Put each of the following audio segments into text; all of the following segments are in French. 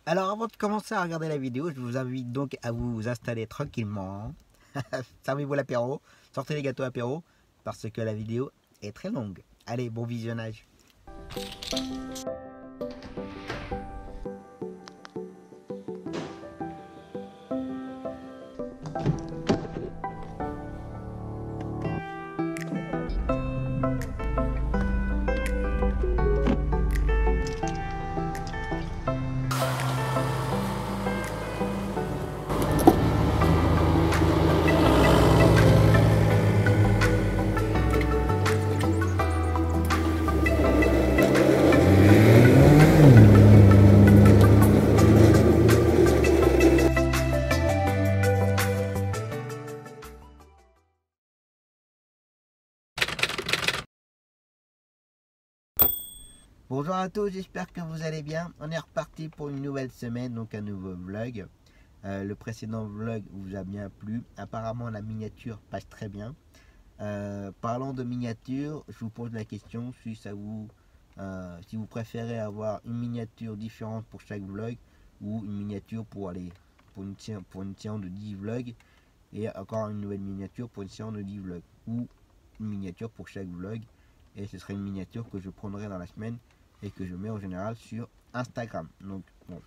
Alors avant de commencer à regarder la vidéo, je vous invite donc à vous installer tranquillement. Servez-vous l'apéro, sortez les gâteaux apéro, parce que la vidéo est très longue. Allez, bon visionnage. Bonjour à tous, j'espère que vous allez bien. On est reparti pour une nouvelle semaine, donc un nouveau vlog. Le précédent vlog vous a bien plu. Apparemment la miniature passe très bien. Parlant de miniature, je vous pose la question si vous préférez avoir une miniature différente pour chaque vlog ou une miniature pour une séance de 10 vlogs et encore une nouvelle miniature pour une séance de 10 vlogs ou une miniature pour chaque vlog, et ce serait une miniature que je prendrai dans la semaine et que je mets en général sur Instagram. Donc bon,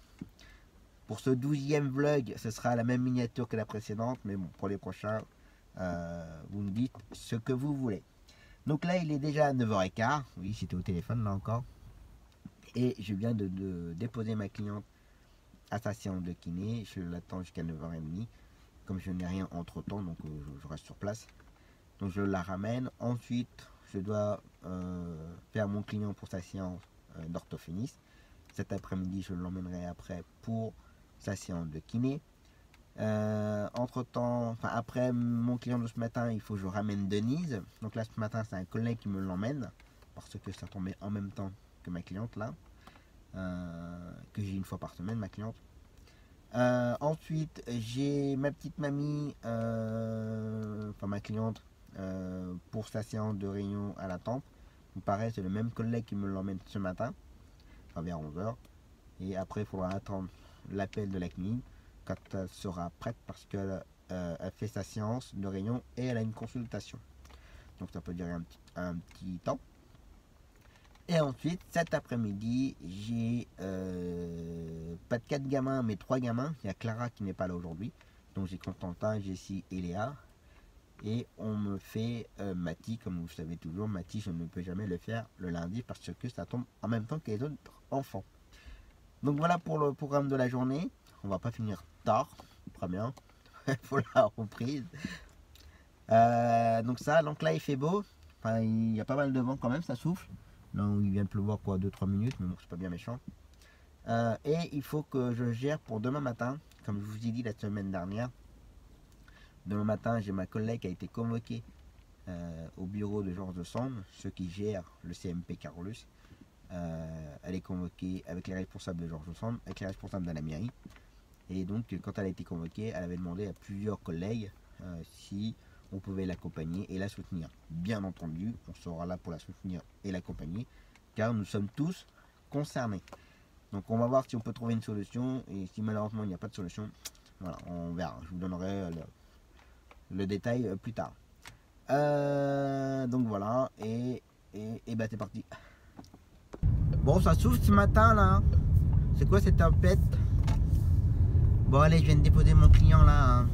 pour ce 12e vlog, ce sera la même miniature que la précédente, mais bon, pour les prochains, vous me dites ce que vous voulez. Donc là, il est déjà 9h15. Oui, c'était au téléphone là encore. Et je viens de déposer ma cliente à sa séance de kiné. Je l'attends jusqu'à 9h30. Comme je n'ai rien entre temps, donc je reste sur place. Donc je la ramène. Ensuite, je dois faire mon client pour sa séance d'orthophoniste. Cet après-midi, je l'emmènerai après pour sa séance de kiné. Entre temps, après mon client de ce matin, il faut que je ramène Denise. Donc là, ce matin, c'est un collègue qui me l'emmène parce que ça tombait en même temps que ma cliente là, que j'ai une fois par semaine, ma cliente. Ensuite, j'ai ma petite mamie, ma cliente, pour sa séance de réunion à la tempe. Pareil, c'est le même collègue qui me l'emmène ce matin, vers 11h. Et après, il faudra attendre l'appel de la clinique quand elle sera prête parce qu'elle fait sa séance de réunion et elle a une consultation. Donc ça peut durer un petit temps. Et ensuite, cet après-midi, j'ai pas de 4 gamins, mais 3 gamins. Il y a Clara qui n'est pas là aujourd'hui. Donc j'ai Constantin, Jessie et Léa. Et on me fait Mati, comme vous savez toujours. Mati, je ne peux jamais le faire le lundi parce que ça tombe en même temps que les autres enfants. Donc voilà pour le programme de la journée. On va pas finir tard, très bien. Pour la reprise. Donc là il fait beau. Enfin, il y a pas mal de vent quand même, ça souffle. Là il vient de pleuvoir quoi 2-3 minutes, mais bon, c'est pas bien méchant. Et il faut que je gère pour demain matin, comme je vous ai dit la semaine dernière. Demain matin, j'ai ma collègue qui a été convoquée au bureau de Georges de Sand, ceux qui gèrent le CMP Carolus. Elle est convoquée avec les responsables de Georges de Sand, avec les responsables de la mairie. Et donc, quand elle a été convoquée, elle avait demandé à plusieurs collègues si on pouvait l'accompagner et la soutenir. Bien entendu, on sera là pour la soutenir et l'accompagner, car nous sommes tous concernés. Donc on va voir si on peut trouver une solution, et si malheureusement il n'y a pas de solution, voilà, on verra. Je vous donnerai le détail plus tard. Donc voilà, et bah c'est parti. Bon, ça souffle ce matin là. C'est quoi cette tempête? Bon allez, je viens de déposer mon client là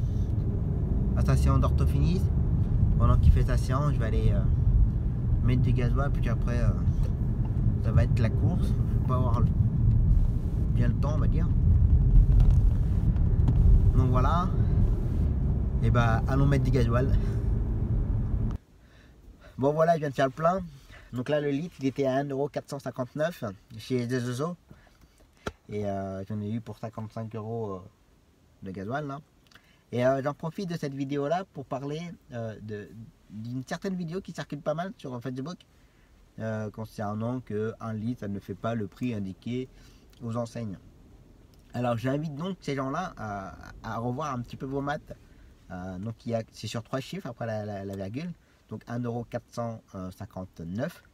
à sa séance d'orthophoniste. Pendant qu'il fait sa séance, je vais aller mettre du gasoil, puis après ça va être la course. Je vais pas avoir bien le temps, on va dire. Donc voilà. Et bah allons mettre du gasoil. Bon voilà, je viens de faire le plein. Donc là le litre il était à 1,459 € chez Zezozo. Et j'en ai eu pour 55 € de gasoil là. Et j'en profite de cette vidéo là pour parler d'une certaine vidéo qui circule pas mal sur Facebook concernant qu'un litre ça ne fait pas le prix indiqué aux enseignes. Alors j'invite donc ces gens là à revoir un petit peu vos maths. Donc c'est sur 3 chiffres après la virgule, donc 1,459 €.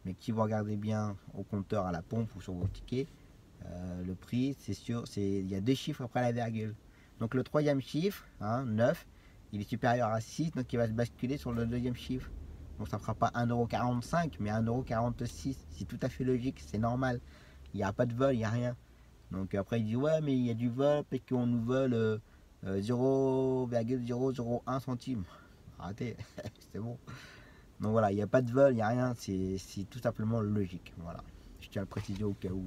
Mais si vous regardez bien au compteur à la pompe ou sur vos tickets, Le prix, c'est sûr, il y a 2 chiffres après la virgule. Donc le 3e chiffre, 9, il est supérieur à 6, donc il va se basculer sur le 2e chiffre. Donc ça ne fera pas 1,45 €, mais 1,46 €. C'est tout à fait logique, c'est normal. Il n'y a pas de vol, il n'y a rien. Donc après il dit ouais, mais il y a du vol parce qu'on nous vole 0,001 centime. Arrêtez, c'est bon. Donc voilà, il n'y a pas de vol, il n'y a rien, c'est tout simplement logique. Voilà, je tiens à le préciser au cas où.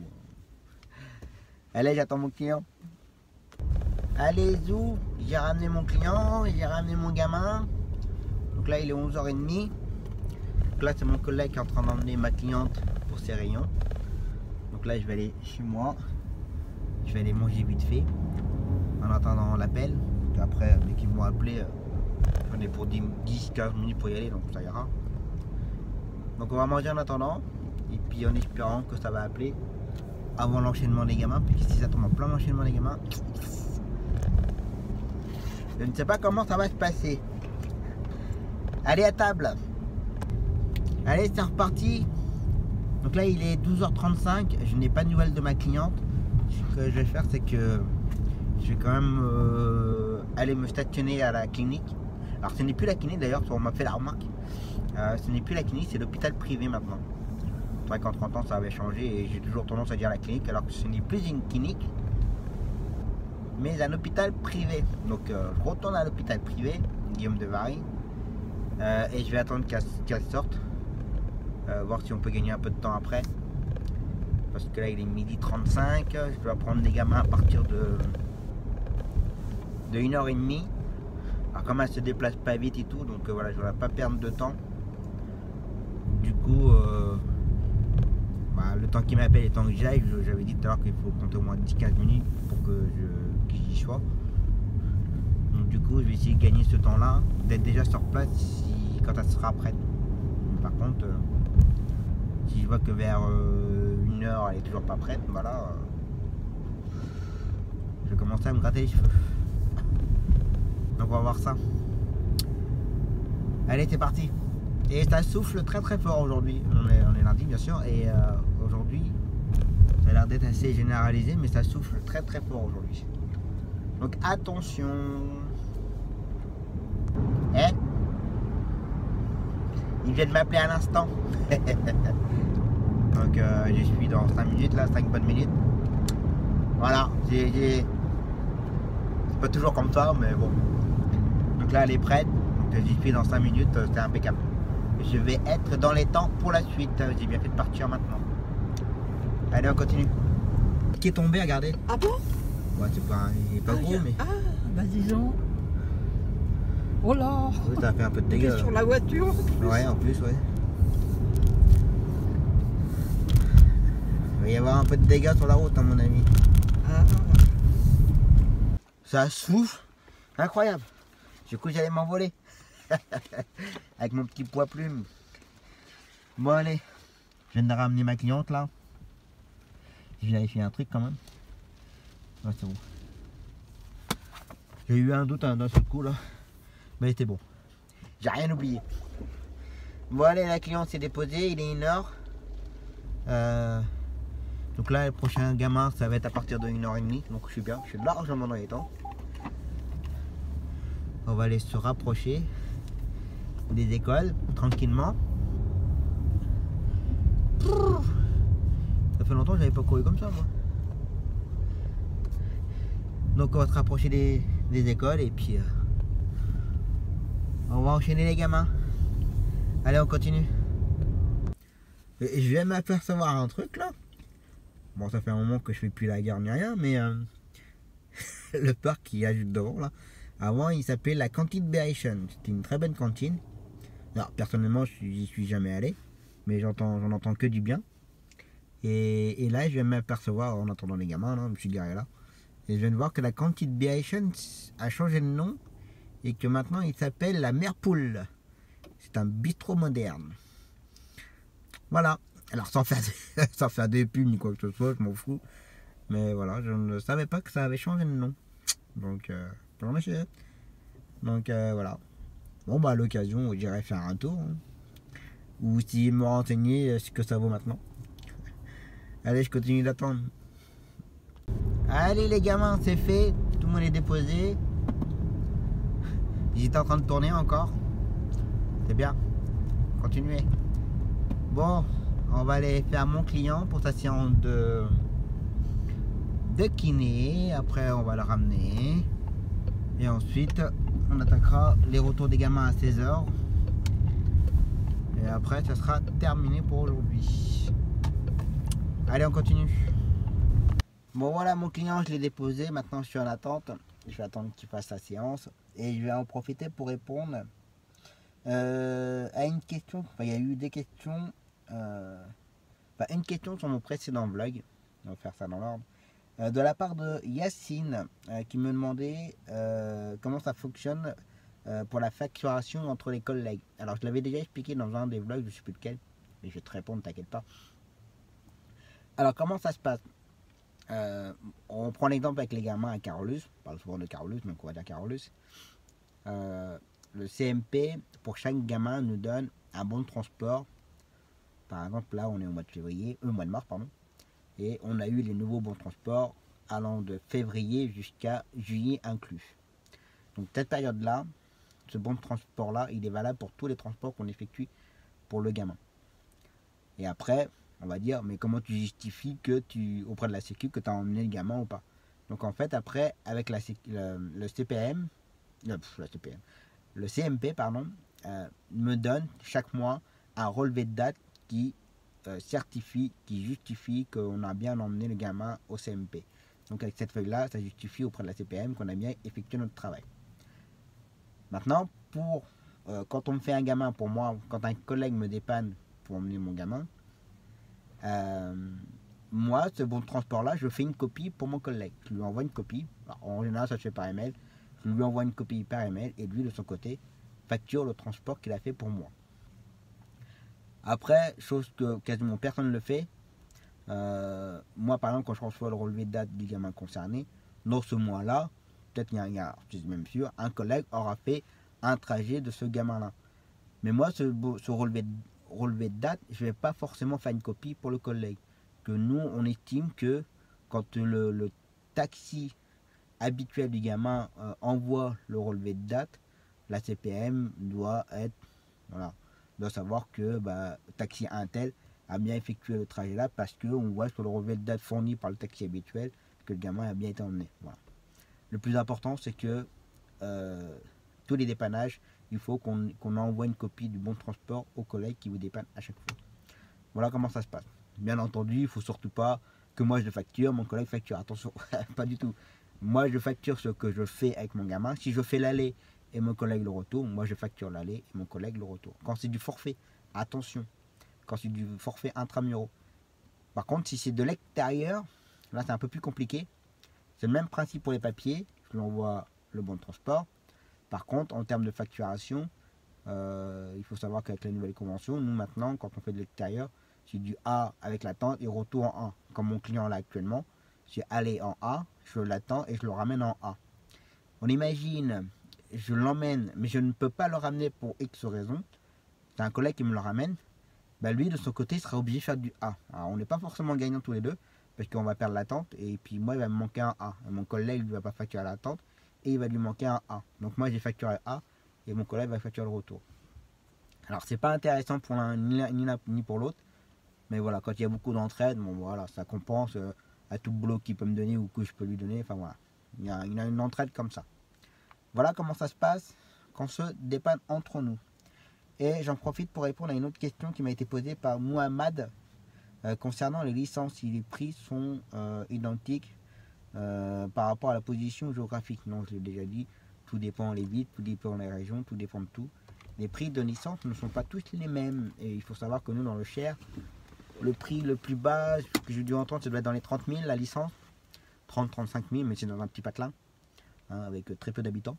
Allez, j'attends mon client. Allez, zou, j'ai ramené mon client, j'ai ramené mon gamin. Donc là, il est 11h30. Donc là, c'est mon collègue qui est en train d'emmener ma cliente pour ses rayons. Donc là, je vais aller chez moi. Je vais aller manger vite fait en attendant l'appel. Après, dès qu'ils vont appeler, j'en ai pour 10-15 minutes pour y aller, donc ça ira. Donc on va manger en attendant. Et puis en espérant que ça va appeler avant l'enchaînement des gamins. Puis si ça tombe en plein l'enchaînement des gamins, je ne sais pas comment ça va se passer. Allez à table. Allez, c'est reparti. Donc là, il est 12h35. Je n'ai pas de nouvelles de ma cliente. Ce que je vais faire, c'est que je vais quand même aller me stationner à la clinique. Alors, ce n'est plus la clinique d'ailleurs, on m'a fait la remarque. Ce n'est plus la clinique, c'est l'hôpital privé maintenant. C'est vrai qu'en 30 ans, ça avait changé et j'ai toujours tendance à dire la clinique, alors que ce n'est plus une clinique, mais un hôpital privé. Donc, je retourne à l'hôpital privé, Guillaume de Varry, et je vais attendre qu'elle sorte. Voir si on peut gagner un peu de temps après, parce que là il est 12h35, je dois prendre les gamins à partir de 1h30. Alors comme elle se déplace pas vite et tout, donc voilà, je ne vais pas perdre de temps. Du coup le temps qu'il m'appelle et le temps que j'aille, j'avais dit tout à l'heure qu'il faut compter au moins 10-15 minutes pour que j'y sois. Donc du coup je vais essayer de gagner ce temps là, d'être déjà sur place quand elle sera prête. Par contre si je vois que vers 1h elle est toujours pas prête, voilà, je vais commencer à me gratter les cheveux. Donc on va voir ça. Allez, c'est parti. Et ça souffle très très fort aujourd'hui. On est lundi bien sûr, et aujourd'hui ça a l'air d'être assez généralisé, mais ça souffle très très fort aujourd'hui. Donc attention. Il vient de m'appeler à l'instant. Donc je suis dans 5 minutes là, 5 bonnes minutes. Voilà, c'est pas toujours comme ça, mais bon. Donc là elle est prête, donc j'y suis dans 5 minutes, c'est impeccable. Je vais être dans les temps pour la suite, j'ai bien fait de partir maintenant. Allez, on continue. Qui est tombé, regardez. Ah bon? Ouais, il est pas gros, mais... Ah, bah disons. Oh là! Oui, ça a fait un peu de dégâts. Sur la voiture? Ouais, en plus, ouais. Il va y avoir un peu de dégâts sur la route, à mon avis. Ah. Ça souffle. Incroyable. Du coup, j'allais m'envoler. Avec mon petit poids plume. Bon, allez. Je viens de ramener ma cliente, là. Je vais vérifier un truc, quand même. Ouais, c'est bon. J'ai eu un doute d'un seul coup, là. Mais c'était bon. J'ai rien oublié. Bon, allez, la cliente s'est déposée. Il est 1h. Donc là, le prochain gamin, ça va être à partir de 1h30. Donc je suis bien, je suis largement dans les temps. On va aller se rapprocher des écoles, tranquillement. Ça fait longtemps que j'avais pas couru comme ça, moi. Donc on va se rapprocher des écoles et puis on va enchaîner les gamins. Allez, on continue. Et je viens de m'apercevoir un truc là. Bon, ça fait un moment que je fais plus la gare ni rien, mais le parc qui est juste devant là, avant il s'appelait la cantine Berrichon. C'était une très bonne cantine. Alors personnellement, j'y suis jamais allé, mais j'en entends que du bien. Et là, je viens de m'apercevoir en attendant les gamins, là, je me suis garé là, et je viens de voir que la cantine Berrichon a changé de nom et que maintenant il s'appelle la Merpoule. C'est un bistrot moderne. Voilà. Alors sans faire des pubs ni quoi que ce soit, je m'en fous. Mais voilà, je ne savais pas que ça avait changé de nom. Donc, voilà. Bon bah à l'occasion, j'irai faire un tour. Hein. Ou si me renseigner ce que ça vaut maintenant. Allez, je continue d'attendre. Allez les gamins, c'est fait. Tout le monde est déposé. Ils étaient en train de tourner encore. C'est bien. Continuez. Bon, on va aller faire mon client pour sa séance de kiné. Après, on va le ramener. Et ensuite, on attaquera les retours des gamins à 16h. Et après, ça sera terminé pour aujourd'hui. Allez, on continue. Bon, voilà, mon client, je l'ai déposé. Maintenant, je suis en attente. Je vais attendre qu'il fasse sa séance. Et je vais en profiter pour répondre à une question. Enfin, il y a eu des questions. Une question sur mon précédent vlog. On va faire ça dans l'ordre. De la part de Yacine, qui me demandait comment ça fonctionne pour la facturation entre les collègues. Alors, je l'avais déjà expliqué dans un des vlogs, je ne sais plus lequel. Mais je vais te répondre, t'inquiète pas. Alors, comment ça se passe? On prend l'exemple avec les gamins à Carolus. On parle souvent de Carolus, donc on va dire Carolus. Le CMP, pour chaque gamin, nous donne un bon de transport. Par exemple, là, on est au mois de février, mois de mars, pardon. Et on a eu les nouveaux bons de transport allant de février jusqu'à juillet inclus. Donc, cette période-là, ce bon de transport-là, il est valable pour tous les transports qu'on effectue pour le gamin. Et après, on va dire, mais comment tu justifies que auprès de la Sécu, que tu as emmené le gamin ou pas? Donc, en fait, après, avec le CPM, le CMP, pardon, me donne chaque mois un relevé de date qui certifie, qui justifie qu'on a bien emmené le gamin au CMP. Donc avec cette feuille-là, ça justifie auprès de la CPM qu'on a bien effectué notre travail. Maintenant, quand on me fait un gamin, pour moi, quand un collègue me dépanne pour emmener mon gamin, moi, ce bon de transport-là, je fais une copie pour mon collègue. Je lui envoie une copie. Alors, en général, ça se fait par email. Je lui envoie une copie par email et lui, de son côté, facture le transport qu'il a fait pour moi. Après, chose que quasiment personne ne le fait, moi par exemple quand je reçois le relevé de date du gamin concerné, dans ce mois-là, peut-être je suis même sûr, un collègue aura fait un trajet de ce gamin-là. Mais moi, ce relevé de date, je ne vais pas forcément faire une copie pour le collègue. Que nous, on estime que quand le taxi habituel du gamin envoie le relevé de date, la CPM doit être... Voilà. Doit savoir que taxi Intel a bien effectué le trajet là parce qu'on voit sur le relevé de date fourni par le taxi habituel que le gamin a bien été emmené. Voilà. Le plus important, c'est que tous les dépannages, il faut qu'on envoie une copie du bon de transport au collègue qui vous dépanne à chaque fois. Voilà comment ça se passe. Bien entendu, il ne faut surtout pas que moi je le facture, mon collègue facture. Attention, pas du tout. Moi je facture ce que je fais avec mon gamin. Si je fais l'aller et mon collègue le retour, moi je facture l'aller et mon collègue le retour. Quand c'est du forfait, attention, quand c'est du forfait intramuraux. Par contre, si c'est de l'extérieur, là c'est un peu plus compliqué. C'est le même principe pour les papiers, je lui envoie le bon de transport. Par contre, en termes de facturation, il faut savoir qu'avec la nouvelle convention, nous maintenant, quand on fait de l'extérieur, c'est du A avec l'attente et retour en A. Comme mon client là actuellement, c'est aller en A, je l'attends et je le ramène en A. On imagine... je l'emmène, mais je ne peux pas le ramener pour X raison. C'est un collègue qui me le ramène. Lui, de son côté, il sera obligé de faire du A. Alors, on n'est pas forcément gagnant tous les deux, parce qu'on va perdre l'attente, et puis moi, il va me manquer un A. Et mon collègue ne va pas facturer l'attente, et il va lui manquer un A. Donc moi, j'ai facturé A, et mon collègue va facturer le retour. Alors, c'est pas intéressant pour l'un ni pour l'autre, mais voilà, quand il y a beaucoup d'entraide, bon, voilà, ça compense à tout le boulot qu'il peut me donner ou que je peux lui donner. Enfin voilà, il y a une entraide comme ça. Voilà comment ça se passe quand on se dépanne entre nous. Et j'en profite pour répondre à une autre question qui m'a été posée par Mohamed concernant les licences, si les prix sont identiques par rapport à la position géographique. Non, je l'ai déjà dit, tout dépend les villes, tout dépend les régions, tout dépend de tout. Les prix de licence ne sont pas tous les mêmes. Et il faut savoir que nous, dans le Cher, le prix le plus bas que j'ai dû entendre, ça doit être dans les 30 000 la licence. 30-35 000, mais c'est dans un petit patelin, hein, avec très peu d'habitants.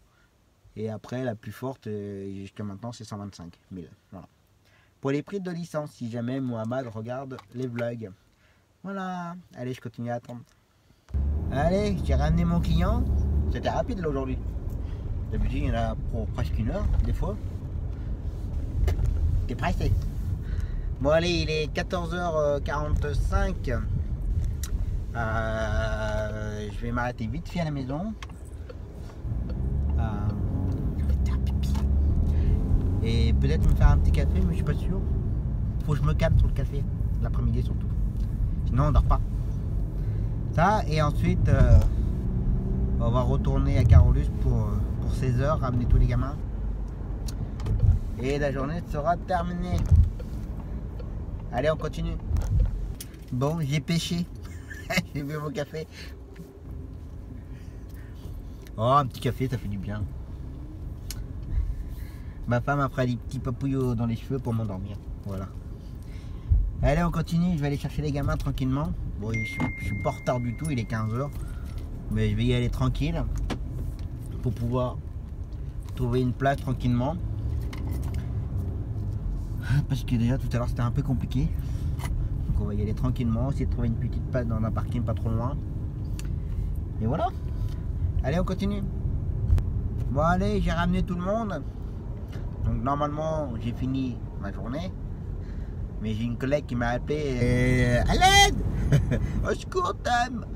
Et après, la plus forte, jusqu'à maintenant, c'est 125 000. Voilà. Pour les prix de licence, si jamais Mohamed regarde les vlogs. Voilà. Allez, je continue à attendre. Allez, j'ai ramené mon client. C'était rapide là aujourd'hui. D'habitude, il y en a pour presque une heure, des fois. T'es pressé. Bon, allez, il est 14h45. Je vais m'arrêter vite fait à la maison. Je vais faire pipi. Et peut-être me faire un petit café, mais je suis pas sûr. Faut que je me calme sur le café, l'après-midi surtout. Sinon on dort pas. Ça, et ensuite on va retourner à Carolus pour 16h, ramener tous les gamins. Et la journée sera terminée. Allez, on continue. Bon, j'ai pêché. J'ai bu mon café. Oh, un petit café, ça fait du bien. Ma femme a pris des petits papouillots dans les cheveux pour m'endormir. Voilà. Allez, on continue. Je vais aller chercher les gamins tranquillement. Bon, je suis pas en retard du tout, il est 15h. Mais je vais y aller tranquille pour pouvoir trouver une place tranquillement. Parce que déjà tout à l'heure c'était un peu compliqué. Donc on va y aller tranquillement, essayer de trouver une petite place dans un parking pas trop loin. Et voilà. Allez, on continue. Bon allez, j'ai ramené tout le monde. Donc normalement j'ai fini ma journée. Mais j'ai une collègue qui m'a appelé à l'aide. Au secours Tom.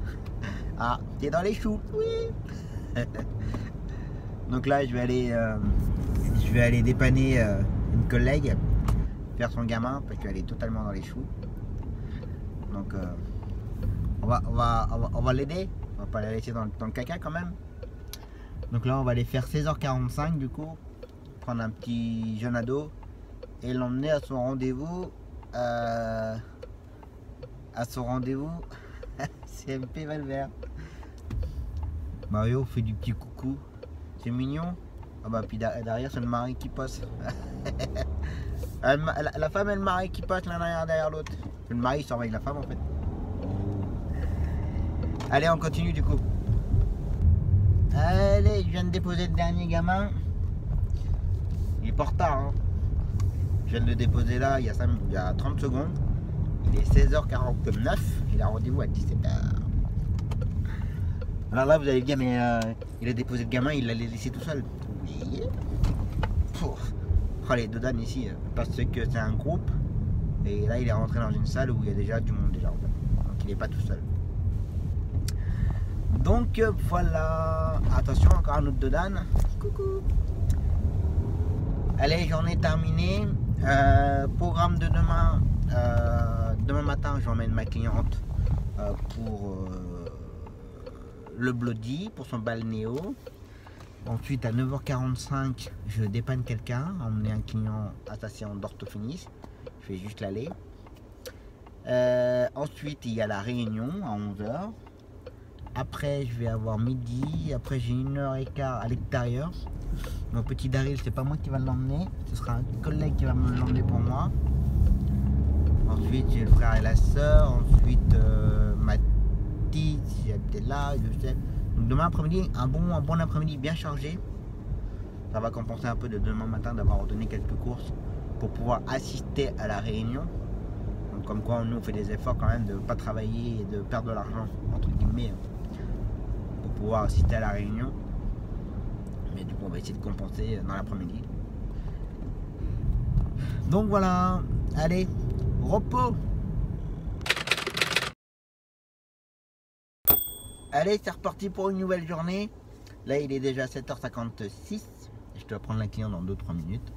Ah, t'es dans les choux. Oui. Donc là je vais aller dépanner une collègue, faire son gamin parce qu'elle est totalement dans les choux. Donc on va l'aider. On va pas la laisser dans le caca quand même. Donc là on va aller faire 16h45 du coup, prendre un petit jeune ado et l'emmener à son rendez-vous. CMP Valvert. Mario fait du petit coucou. C'est mignon. Ah bah puis derrière c'est le mari qui passe. La femme et le mari qui passent l'un derrière l'autre. Le mari surveille la femme en fait. Allez, on continue du coup. Allez, je viens de déposer le dernier gamin. Il est pas en retard hein. Je viens de le déposer là il y a 30 secondes. Il est 16h49. Il a rendez-vous à 17h. Alors là vous allez dire mais il a déposé le gamin, il l'a laissé tout seul. Oui. Oh les Dodan ici, parce que c'est un groupe. Et là il est rentré dans une salle où il y a déjà du monde déjà en fait. Donc il n'est pas tout seul. Donc voilà. Attention, encore un autre Dodan. Coucou. Allez, journée terminée. Programme de demain. Demain matin j'emmène ma cliente pour le Bloody, pour son balnéo. Ensuite à 9h45 je dépanne quelqu'un, emmener un client à sa séance d'orthophonie. Je fais juste l'aller. Ensuite il y a la réunion à 11h. Après je vais avoir midi. Après j'ai 1h15 à l'extérieur. Mon petit Daryl, c'est pas moi qui va l'emmener, ce sera un collègue qui va me l'emmener pour moi. Ensuite j'ai le frère et la soeur. Ensuite ma petite, si elle était là, je sais. Donc demain après-midi, un bon après-midi bien chargé. Ça va compenser un peu de demain matin d'avoir donné quelques courses pour pouvoir assister à la réunion. Donc comme quoi nous on fait des efforts quand même de ne pas travailler et de perdre de l'argent entre guillemets pour pouvoir assister à la réunion. Mais du coup on va essayer de compenser dans l'après-midi. Donc voilà, allez, repos. Allez, c'est reparti pour une nouvelle journée. Là, il est déjà 7h56. Je dois prendre la cliente dans 2-3 minutes.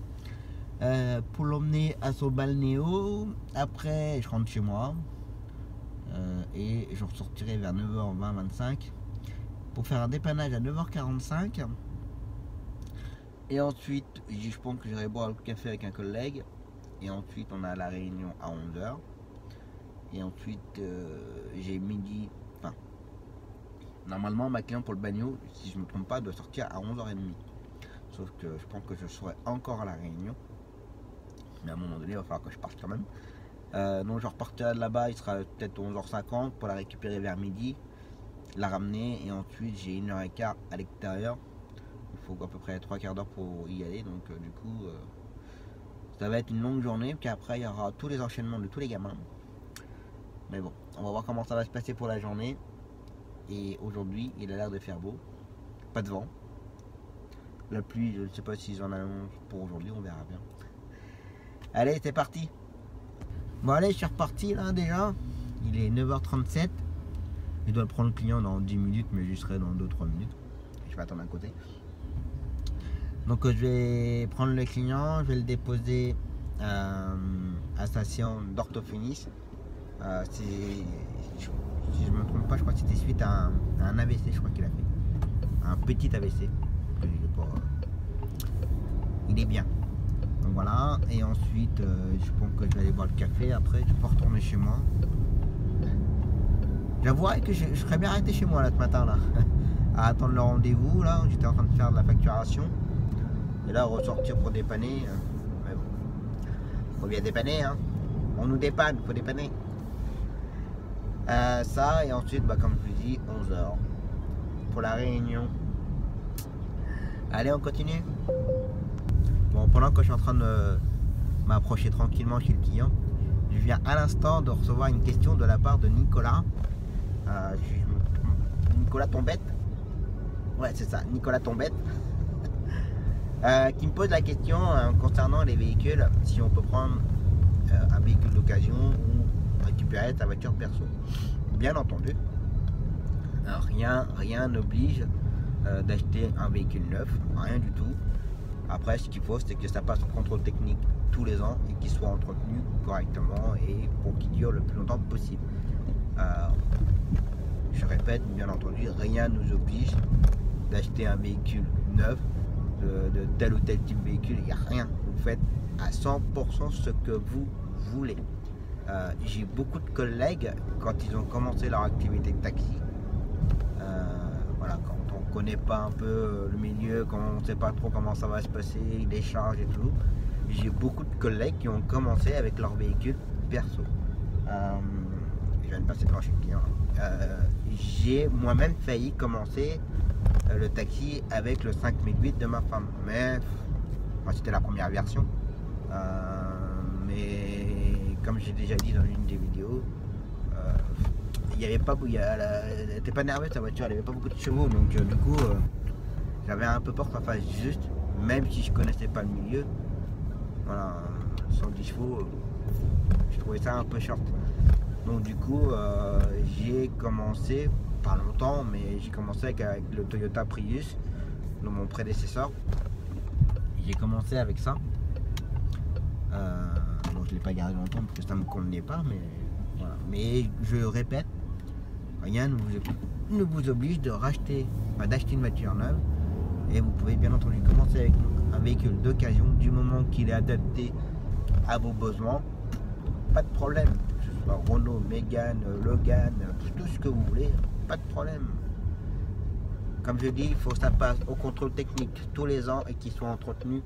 Pour l'emmener à son balnéo. Après, je rentre chez moi. Et je ressortirai vers 9h20-25 pour faire un dépannage à 9h45. Et ensuite, je pense que j'irai boire le café avec un collègue. Et ensuite, on a la réunion à 11h. Et ensuite, j'ai midi. Enfin, normalement, ma cliente pour le bagnot, si je ne me trompe pas, doit sortir à 11h30. Sauf que je pense que je serai encore à la réunion. Mais à un moment donné, il va falloir que je parte quand même. Donc je repartirai de là-bas, il sera peut-être 11h50 pour la récupérer vers midi, la ramener. Et ensuite, j'ai 1h15 à l'extérieur. Il faut à peu près 3 quarts d'heure pour y aller. Donc du coup, ça va être une longue journée. Puis après, il y aura tous les enchaînements de tous les gamins. Mais bon, on va voir comment ça va se passer pour la journée. Et aujourd'hui, il a l'air de faire beau. Pas de vent. La pluie, je ne sais pas s'ils en annoncent pour aujourd'hui, on verra bien. Allez, c'est parti. Bon allez, je suis reparti là déjà. Il est 9h37. Je dois prendre le client dans 10 minutes, mais j'y serai dans 2-3 minutes. Je vais attendre à côté. Donc je vais prendre le client, je vais le déposer à station d'orthophonie. Si je ne me trompe pas, je crois que c'était suite à un AVC, je crois qu'il a fait. Un petit AVC. Il est bien. Donc voilà, et ensuite je pense que je vais aller boire le café, après je peux retourner chez moi. J'avouerais que je serais bien arrêté chez moi là ce matin là, à attendre le rendez-vous là, j'étais en train de faire de la facturation. Et là ressortir pour dépanner, mais bon, faut bien dépanner hein, on nous dépanne, faut dépanner. Ça et ensuite comme je vous dis 11h pour la réunion. Allez on continue. Bon, pendant que je suis en train de m'approcher tranquillement chez le client, je viens à l'instant de recevoir une question de la part de Nicolas. Nicolas Tombette. Ouais, c'est ça, Nicolas Tombette. Qui me pose la question concernant les véhicules, si on peut prendre un véhicule d'occasion ou récupérer sa voiture perso. Bien entendu, rien n'oblige d'acheter un véhicule neuf, rien du tout. Après, ce qu'il faut, c'est que ça passe au contrôle technique tous les ans et qu'il soit entretenu correctement et pour qu'il dure le plus longtemps possible. Je répète, bien entendu, rien ne nous oblige d'acheter un véhicule neuf de tel ou tel type de véhicule. Il n'y a rien. Vous faites à 100% ce que vous voulez. J'ai beaucoup de collègues, quand ils ont commencé leur activité de taxi, voilà, quand on connaît pas un peu le milieu, quand on ne sait pas trop comment ça va se passer, les charges et tout, j'ai beaucoup de collègues qui ont commencé avec leur véhicule perso. Je viens de passer devant chez le client. J'ai moi-même failli commencer le taxi avec le 5008 de ma femme, mais c'était la première version. Mais comme j'ai déjà dit dans une des vidéos, il n'y avait pas, elle n'était pas nerveuse sa voiture, elle n'avait pas beaucoup de chevaux, donc du coup j'avais un peu peur que ça fasse juste, même si je connaissais pas le milieu. Voilà, 110 chevaux, je trouvais ça un peu short. Donc du coup j'ai commencé, pas longtemps, mais j'ai commencé avec le Toyota Prius, de mon prédécesseur. J'ai commencé avec ça. Bon, je ne l'ai pas gardé longtemps parce que ça ne me convenait pas, mais voilà. Mais je répète, rien ne vous oblige de racheter, d'acheter une voiture neuve, et vous pouvez bien entendu commencer avec un véhicule d'occasion du moment qu'il est adapté à vos besoins. Pas de problème, que ce soit Renault, Mégane, Logan, tout ce que vous voulez, pas de problème. Comme je dis, il faut que ça passe au contrôle technique tous les ans et qu'il soit entretenu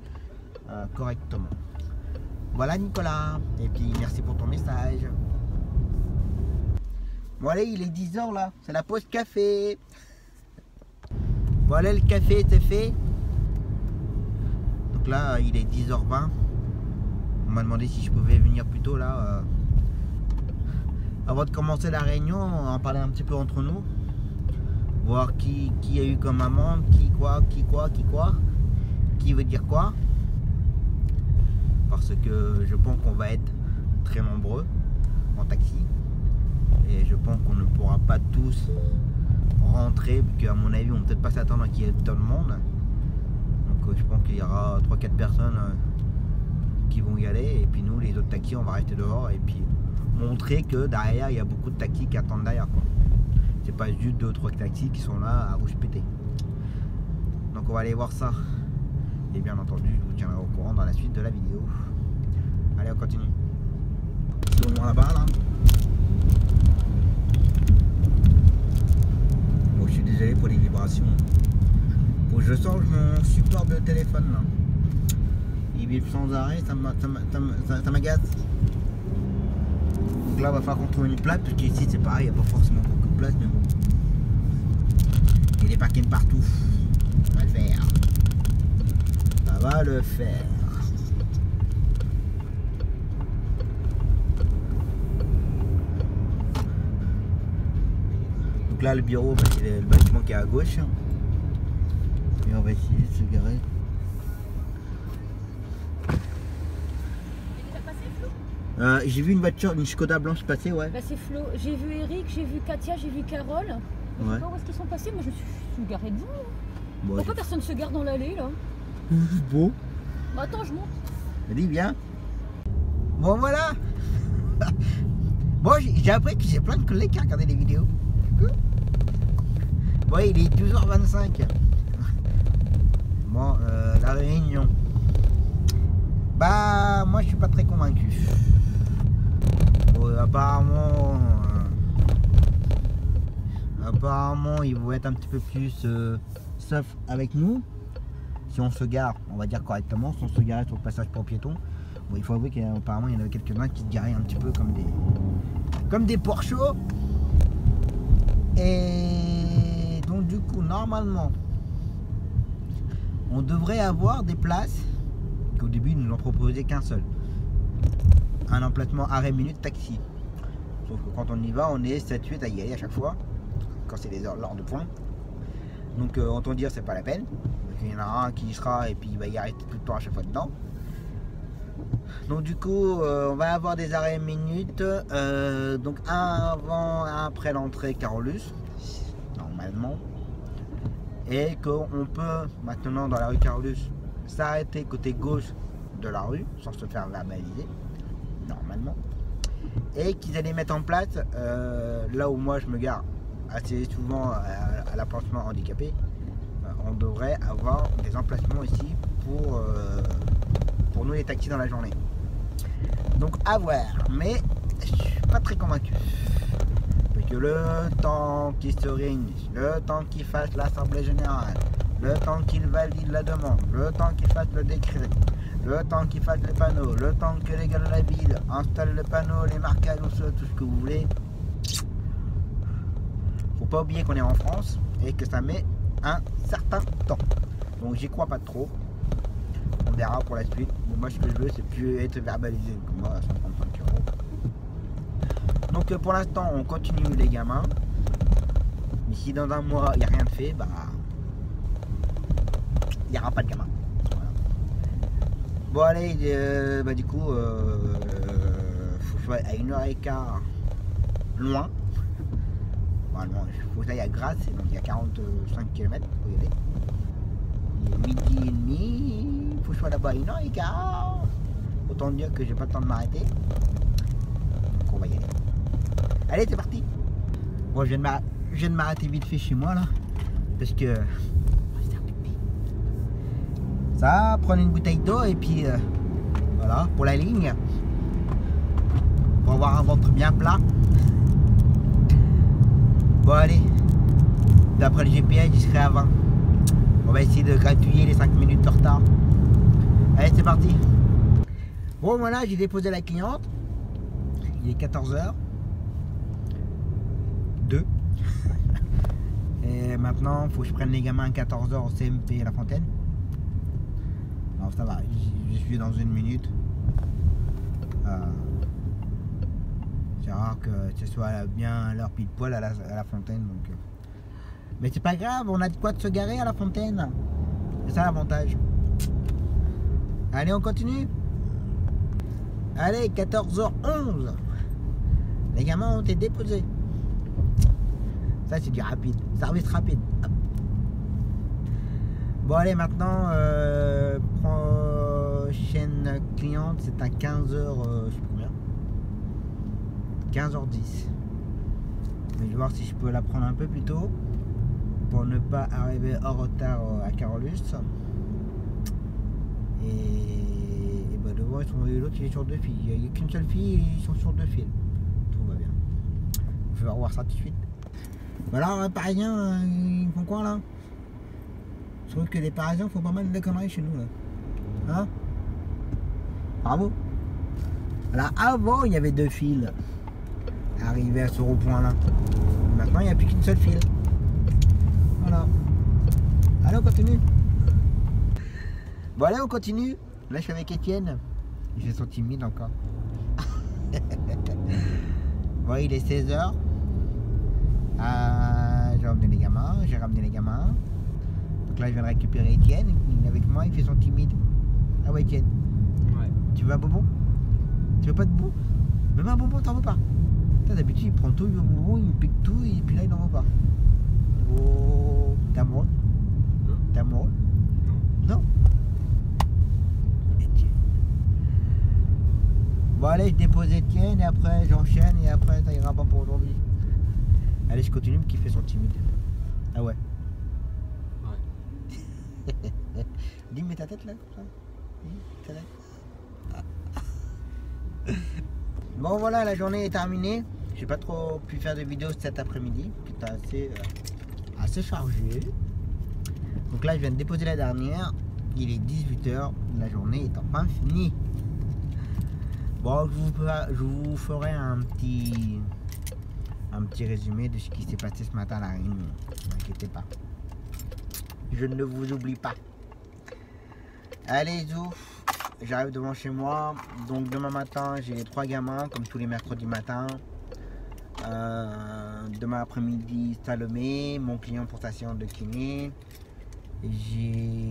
correctement. Voilà Nicolas, et puis merci pour ton message. Bon allez, il est 10h là, c'est la pause café. Bon allez, le café était fait. Donc là, il est 10h20. On m'a demandé si je pouvais venir plus tôt là. Avant de commencer la réunion, on va en parler un petit peu entre nous. Voir qui a eu comme amende, qui veut dire quoi. Parce que je pense qu'on va être très nombreux en taxi. Et je pense qu'on ne pourra pas tous rentrer, parce qu'à mon avis on ne peut peut-être pas s'attendre à qu'il y ait tout le monde. Donc je pense qu'il y aura 3-4 personnes qui vont y aller, et puis nous les autres taxis on va rester dehors et puis montrer que derrière il y a beaucoup de taxis qui attendent derrière quoi. C'est pas juste 2 ou 3 taxis qui sont là à rouge péter. Donc on va aller voir ça. Et bien entendu je vous tiendrai au courant dans la suite de la vidéo. Allez on continue. Tout loin là-bas là. Bon je suis désolé pour les vibrations. Bon je change mon support de téléphone là. Il vibre sans arrêt, ça m'agace. Donc là, il va falloir qu'on trouve une place, parce qu'ici c'est pareil, il n'y a pas forcément beaucoup de place, mais bon. Il y a des parkings partout. Ça va le faire. Ça va le faire. Donc là, le bureau, c'est le bâtiment qui est à gauche. Et on va essayer de se garer. J'ai vu une voiture, une Skoda blanche passer, ouais. Bah c'est Flo. J'ai vu Eric, j'ai vu Katia, j'ai vu Carole. Je sais Ouais. pas où est-ce qu'ils sont passés, moi je suis garée devant. Bon, Pourquoi personne se garde dans l'allée là? beau. Bah attends, je monte. Vas-y, viens. Bon, voilà. Bon, j'ai appris que j'ai plein de collègues qui regardaient les vidéos. Bon, il est 12h25. Bon, la réunion. Bah, moi je suis pas très convaincu. Bon, apparemment, ils vont être un petit peu plus sauf avec nous. Si on se gare, on va dire correctement. Si on se gare sur le passage pour piétons, bon, il faut avouer qu'apparemment il y en avait quelques-uns qui se garaient un petit peu comme des porchos. Et donc du coup, normalement, on devrait avoir des places qu'au début ils nous ont proposé qu'un seul. Un emplacement arrêt minute taxi. Sauf que quand on y va, on est 7-8 à y aller à chaque fois. Quand c'est l'heure de pointe. Donc autant dire c'est pas la peine. Donc, il y en a un qui y sera et puis il va y arrêter tout le temps à chaque fois dedans. Donc du coup on va avoir des arrêts minutes. Donc un avant, un après l'entrée Carolus. Normalement. Et qu'on peut maintenant dans la rue Carolus s'arrêter côté gauche de la rue sans se faire verbaliser normalement, et qu'ils allaient mettre en place là où moi je me gare assez souvent à l'appartement handicapé, on devrait avoir des emplacements ici pour nous les taxis dans la journée. Donc à voir, mais je suis pas très convaincu. Que le temps qu'il se réunisse, le temps qu'il fasse l'assemblée générale, le temps qu'il valide la demande, le temps qu'il fasse le décret, le temps qu'il fasse les panneaux, le temps que les gars de la ville installent les panneaux, les marquages, tout ce que vous voulez. Faut pas oublier qu'on est en France et que ça met un certain temps. Donc j'y crois pas trop. On verra pour la suite. Mais moi ce que je veux c'est plus être verbalisé comme moi à 135 €. Donc pour l'instant on continue les gamins. Mais si dans un mois il n'y a rien de fait, bah il n'y aura pas de gamins. Voilà. Bon allez, bah du coup faut à 1h15 loin. Normalement il faut que j'aille à Grasse, donc il y a 45 km pour y aller. Il est midi et demi, faut que je sois là-bas à 1h15. Autant dire que j'ai pas le temps de m'arrêter. Donc on va y aller. Allez, c'est parti. Bon, je viens de m'arrêter vite fait chez moi là, parce que ça, prendre une bouteille d'eau et puis voilà, pour la ligne, pour avoir un ventre bien plat. Bon allez, d'après le GPS, j'y serai à 20. On va essayer de gratouiller les 5 minutes de retard. Allez, c'est parti. Bon, voilà, j'ai déposé la cliente. Il est 14h. 2. Et maintenant, il faut que je prenne les gamins à 14h au CMP à La Fontaine. Non, ça va, je suis dans 1 minute. C'est rare que ce soit bien à l'heure pile poil à la Fontaine. Donc, mais c'est pas grave, on a de quoi de se garer à La Fontaine. C'est ça l'avantage. Allez, on continue. Allez, 14h11. Les gamins ont été déposés. Ça c'est du rapide, service rapide. Hop. Bon allez maintenant, prochaine cliente c'est à 15h, je sais plus combien. 15h10. Mais je vais voir si je peux la prendre un peu plus tôt pour ne pas arriver en retard à Carolus. Et bah devant l'autre il est sur 2 filles. Il n'y a qu'une seule fille et ils sont sur 2 fils. Tout va bien. On va voir ça tout de suite. Voilà, les Parisiens, ils font quoi là? Je trouve que les Parisiens font pas mal de conneries chez nous là. Hein? Bravo. Là, avant, il y avait 2 fils arrivés à ce rond-point là. Maintenant, il n'y a plus qu'une seule file. Voilà. Allez, on continue. Bon, allez, on continue. Là, je suis avec Étienne. Ils sont timides encore. Bon, il est 16h. J'ai ramené les gamins. Donc là, je viens de récupérer Étienne. Il est avec moi, il fait son timide. Ah ouais, Étienne. Ouais. Tu veux un bonbon? Tu veux pas de bonbon? Même un bonbon, t'en veux pas. D'habitude, il prend tout, il veut bonbon, il pique tout, et puis là, il n'en veut pas. Oh, t'es amoureux? T'es amoureux? Non. Bon, allez, je dépose Etienne, et après, j'enchaîne, et après, ça ira pas pour aujourd'hui. Allez, je continue, qui fait son timide. Ah ouais. Ouais. Dis, mets ta tête là, comme ça. Ta tête. Ah. Bon, voilà, la journée est terminée. J'ai pas trop pu faire de vidéos cet après-midi, qui était assez chargé. Donc là, je viens de déposer la dernière. Il est 18h, la journée est enfin finie. Bon, je vous ferai un petit résumé de ce qui s'est passé ce matin à la réunion. Ne vous inquiétez pas. Je ne vous oublie pas. Allez, zou, j'arrive devant chez moi. Donc demain matin, j'ai les 3 gamins, comme tous les mercredis matins. Demain après-midi, Salomé, mon client pour sa séance de kiné. J'ai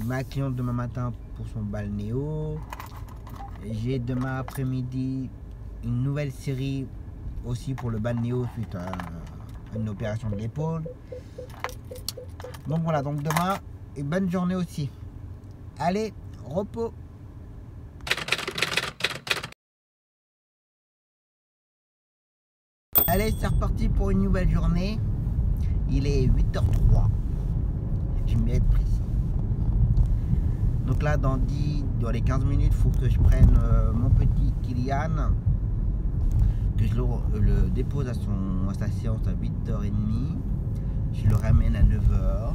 ma cliente demain matin pour son balnéo. J'ai demain après-midi une nouvelle série aussi pour le balnéo suite à une opération de l'épaule. Donc voilà, donc demain, une bonne journée aussi. Allez, repos. Allez, c'est reparti pour une nouvelle journée. Il est 8h03. J'aime bien être précis. Donc là, dans les 15 minutes, il faut que je prenne mon petit Kylian, que je le dépose à sa séance à 8h30. Je le ramène à 9h.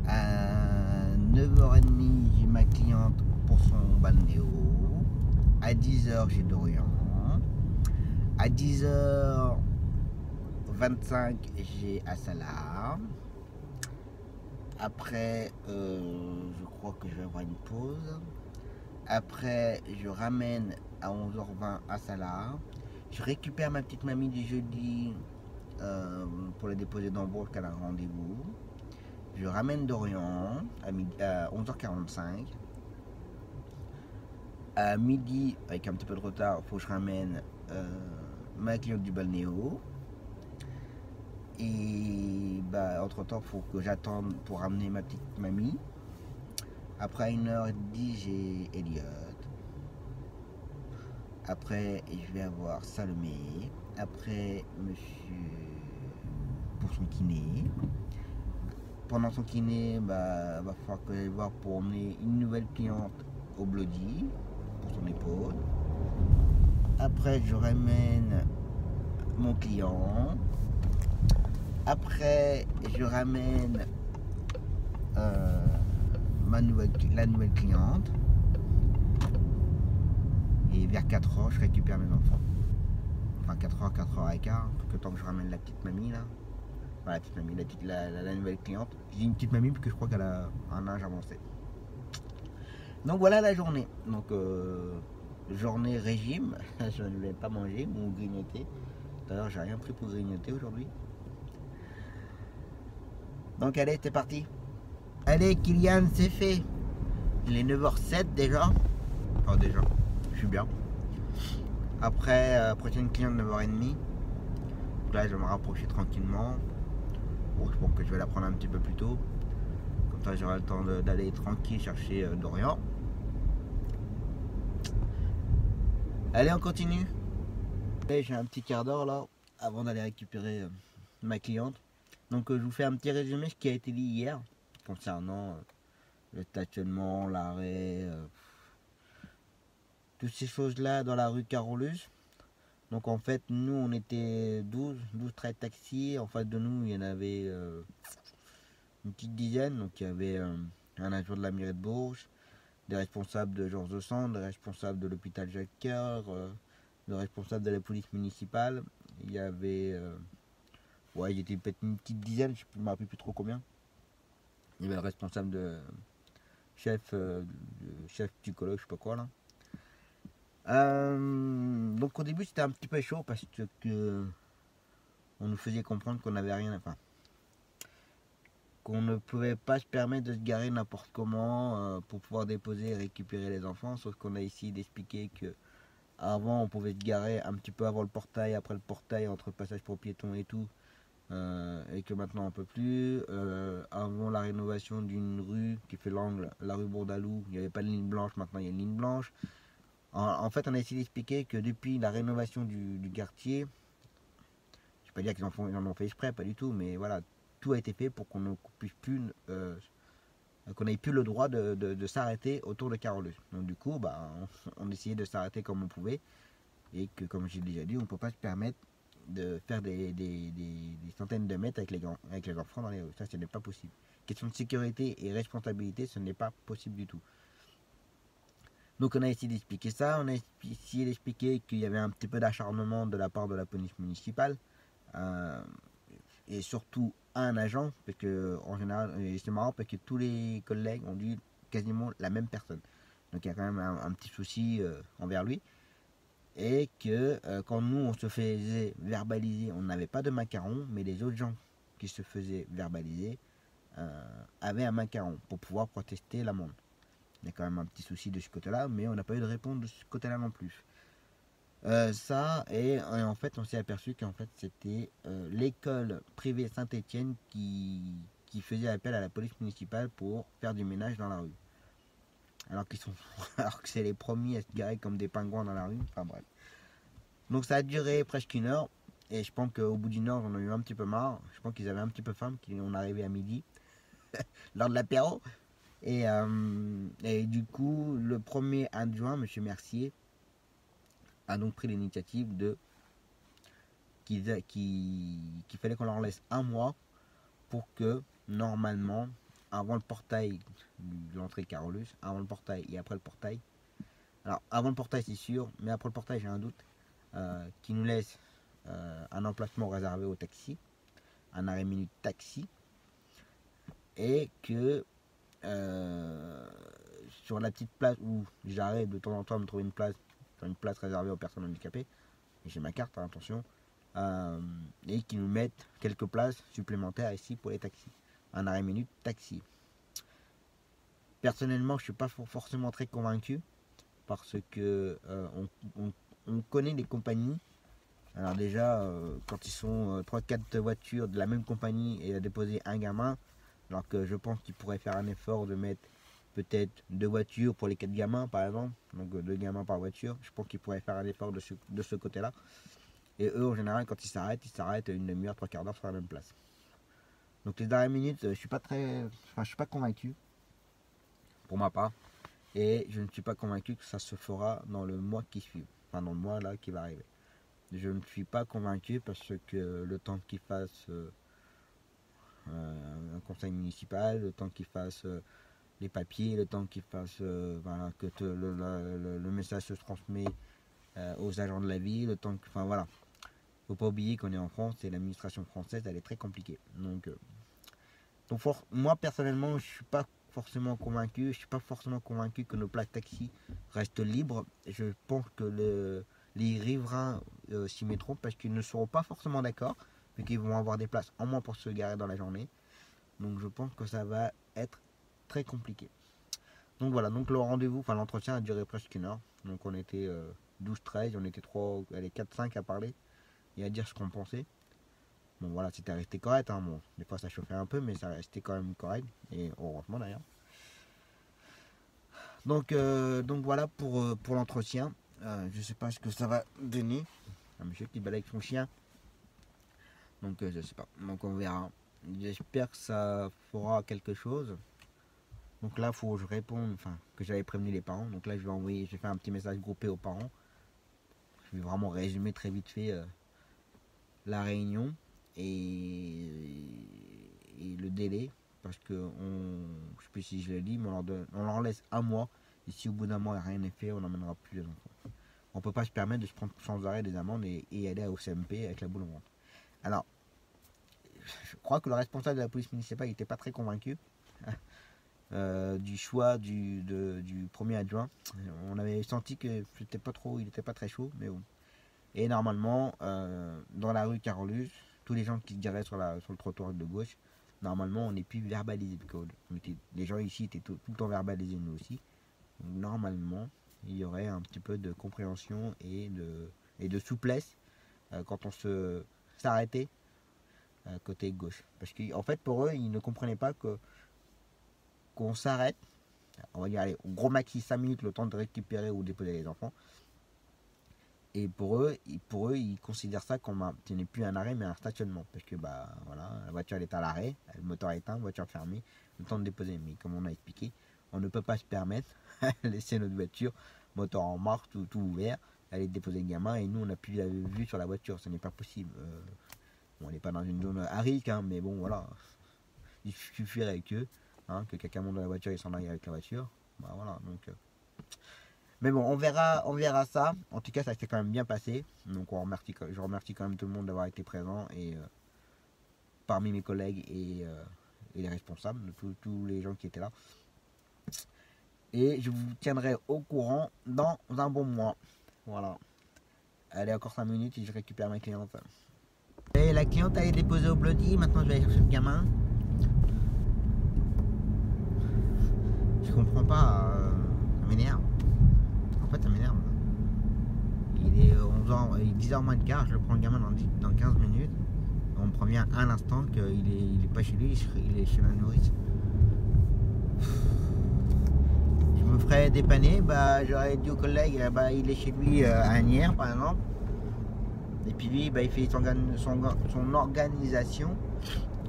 À 9h30, j'ai ma cliente pour son balnéo. À 10h, j'ai Dorian. À 10h25, j'ai Asala. Après, je crois que je vais avoir une pause. Après, je ramène à 11h20 Asala. Je récupère ma petite mamie du jeudi pour la déposer dans Bourg qu'elle a un rendez-vous. Je ramène Dorian à 11h45. À midi, avec un petit peu de retard, il faut que je ramène ma cliente du balnéo. Et bah, entre temps, il faut que j'attende pour ramener ma petite mamie. Après, à 1h10, j'ai Elliot. Après, je vais avoir Salomé. Après, monsieur pour son kiné. Pendant son kiné, bah, va falloir que j'aille voir pour emmener une nouvelle cliente au Bloody pour son épaule. Après, je ramène mon client. Après, je ramène la nouvelle cliente. Et vers 4h, je récupère mes enfants. Enfin, 4h, 4h15, le temps que je ramène la petite mamie là. Enfin, la petite mamie, la nouvelle cliente. J'ai une petite mamie parce que je crois qu'elle a un âge avancé. Donc voilà la journée. Donc, journée régime. Je ne vais pas manger ou grignoter. D'ailleurs, j'ai rien pris pour grignoter aujourd'hui. Donc allez, c'est parti. Allez, Kylian, c'est fait. Il est 9h07 déjà. Enfin déjà, je suis bien. Après, prochaine cliente 9h30. Donc là, je vais me rapprocher tranquillement. Bon, je pense que je vais la prendre un petit peu plus tôt. Comme ça, j'aurai le temps d'aller tranquille chercher Dorian. Allez, on continue. J'ai un petit quart d'heure là, avant d'aller récupérer ma cliente. Donc je vous fais un petit résumé de ce qui a été dit hier concernant le stationnement, l'arrêt, toutes ces choses-là dans la rue Carolus. Donc en fait, nous on était 12 traits de taxi. En face de nous, il y en avait une petite dizaine. Donc il y avait un agent de la mairie de Bourges, des responsables de Georges de Sand, des responsables de l'hôpital Jacques-Cœur, des responsables de la police municipale. Il y avait... ouais, il était peut-être une petite dizaine, je ne me rappelle plus trop combien. Il y avait le responsable de chef psychologue, je sais pas quoi là. Donc au début c'était un petit peu chaud parce que on nous faisait comprendre qu'on n'avait rien, enfin qu'on ne pouvait pas se permettre de se garer n'importe comment pour pouvoir déposer et récupérer les enfants, sauf qu'on a essayé d'expliquer que Avant, on pouvait se garer un petit peu avant le portail, après le portail, entre le passage pour piétons et tout. Et que maintenant on peut plus. Avant la rénovation d'une rue qui fait l'angle, la rue Bourdaloue, il n'y avait pas de ligne blanche, maintenant il y a une ligne blanche. En fait, on a essayé d'expliquer que depuis la rénovation du quartier, je ne vais pas dire qu'ils en ont fait exprès, pas du tout, mais voilà, tout a été fait pour qu'on ne puisse plus, qu'on n'ait plus le droit de s'arrêter autour de Carolus. Donc du coup, bah, on essayait de s'arrêter comme on pouvait, et que comme j'ai déjà dit, on ne peut pas se permettre de faire des centaines de mètres avec les enfants dans les rues. Ça, ce n'est pas possible. Question de sécurité et responsabilité, ce n'est pas possible du tout. Donc on a essayé d'expliquer ça, on a essayé d'expliquer qu'il y avait un petit peu d'acharnement de la part de la police municipale, et surtout un agent, parce que en général, c'est marrant parce que tous les collègues ont dit quasiment la même personne. Donc il y a quand même un petit souci envers lui. Et que quand nous on se faisait verbaliser, on n'avait pas de macaron, mais les autres gens qui se faisaient verbaliser avaient un macaron pour pouvoir protester l'amende. Il y a quand même un petit souci de ce côté-là, mais on n'a pas eu de réponse de ce côté-là non plus. Et en fait on s'est aperçu qu'en fait c'était l'école privée Saint-Étienne qui faisait appel à la police municipale pour faire du ménage dans la rue. Alors alors que c'est les premiers à se garer comme des pingouins dans la rue. Enfin bref. Donc ça a duré presque une heure. Et je pense qu'au bout d'une heure, on a eu un petit peu marre. Je pense qu'ils avaient un petit peu faim, qu'on est arrivé à midi, lors de l'apéro. Et du coup, le premier adjoint, M. Mercier, a donc pris l'initiative qu'il fallait qu'on leur laisse un mois pour que, normalement, avant le portail de l'entrée Carolus, avant le portail et après le portail, alors avant le portail c'est sûr, mais après le portail j'ai un doute, qui nous laisse un emplacement réservé au taxi, un arrêt minute taxi, et que sur la petite place où j'arrête de temps en temps à me trouver une place réservée aux personnes handicapées, et j'ai ma carte, hein, attention, et qui nous mettent quelques places supplémentaires ici pour les taxis, un arrêt minute taxi. Personnellement, je ne suis pas forcément très convaincu parce que on connaît les compagnies. Alors déjà, quand ils sont 3-4 voitures de la même compagnie et à déposer un gamin, alors que je pense qu'ils pourraient faire un effort de mettre peut-être 2 voitures pour les 4 gamins par exemple, donc 2 gamins par voiture, je pense qu'ils pourraient faire un effort de ce côté-là. Et eux, en général, quand ils s'arrêtent une demi-heure, 3 quarts d'heure sur la même place. Donc les dernières minutes, je suis pas convaincu, pour ma part, et je ne suis pas convaincu que ça se fera dans le mois qui suit, enfin dans le mois là qui va arriver. Je ne suis pas convaincu parce que le temps qu'il fasse un conseil municipal, le temps qu'il fasse les papiers, le temps qu'il fasse voilà, que le message se transmet aux agents de la ville, le temps que, enfin voilà. Faut pas oublier qu'on est en France et l'administration française elle est très compliquée. Donc moi personnellement je suis pas forcément convaincu, que nos places taxi restent libres. Je pense que les riverains s'y mettront parce qu'ils ne seront pas forcément d'accord, vu qu'ils vont avoir des places en moins pour se garer dans la journée. Donc je pense que ça va être très compliqué. Donc voilà, donc le rendez-vous, enfin l'entretien a duré presque une heure. Donc on était 12-13, on était 4-5 à parler et à dire ce qu'on pensait. Bon voilà, c'était resté correct, hein. Bon, des fois ça chauffait un peu, mais ça restait quand même correct, et heureusement d'ailleurs. Donc voilà pour l'entretien. Je sais pas ce que ça va donner. Un monsieur qui balaye avec son chien. Donc je sais pas. Donc on verra. J'espère que ça fera quelque chose. Donc là, il faut que je réponde, enfin, que j'avais prévenu les parents. Donc là, je vais faire un petit message groupé aux parents. Je vais vraiment résumer très vite fait la réunion et le délai. Parce que, je sais plus si je l'ai dit, mais on leur laisse un mois. Et si au bout d'un mois, rien n'est fait, on n'emmènera plus les enfants. On ne peut pas se permettre de se prendre sans arrêt des amendes et aller au CMP avec la boule au ventre. Alors, je crois que le responsable de la police municipale n'était pas très convaincu du choix du premier adjoint. On avait senti que il n'était pas très chaud, mais bon. Et normalement, dans la rue Carolus, tous les gens qui se garaient sur le trottoir de gauche, normalement on n'est plus verbalisé le code. Les gens ici étaient tout le temps verbalisés, nous aussi. Donc, normalement, il y aurait un petit peu de compréhension et de souplesse quand on s'arrêtait côté gauche. Parce qu'en fait, pour eux, ils ne comprenaient pas qu'on s'arrête, on va dire, allez, gros maxi 5 minutes, le temps de récupérer ou déposer les enfants. Et pour eux, ils considèrent ça comme ce n'est plus un arrêt, mais un stationnement. Parce que bah voilà, la voiture elle est à l'arrêt, le moteur est éteint, voiture fermée, le temps de déposer. Mais comme on a expliqué, on ne peut pas se permettre de laisser notre voiture, moteur en marche, tout ouvert, aller déposer le gamin, et nous on n'a plus la vue sur la voiture, ce n'est pas possible. Bon, on n'est pas dans une zone à risque, hein, mais bon voilà, il suffirait que quelqu'un monte dans la voiture et s'en aille avec la voiture. Bah voilà, donc... Mais bon, on verra ça. En tout cas, ça s'est quand même bien passé. Donc je remercie quand même tout le monde d'avoir été présent, et parmi mes collègues et les responsables, de tous les gens qui étaient là. Et je vous tiendrai au courant dans un bon mois. Voilà. Allez, encore 5 minutes et je récupère ma cliente. Et la cliente elle est déposée au Bloody. Maintenant, je vais aller chercher le gamin. Je comprends pas. Ça m'énerve. En fait, ça m'énerve. Il est 10h moins le quart. Je le prends le gamin dans 15 minutes. On me prévient à l'instant qu'il est pas chez lui, il est chez la nourrice. Je me ferais dépanner, bah, j'aurais dit au collègue, bah, il est chez lui à Agnières par exemple. Et puis lui, bah, il fait son organisation.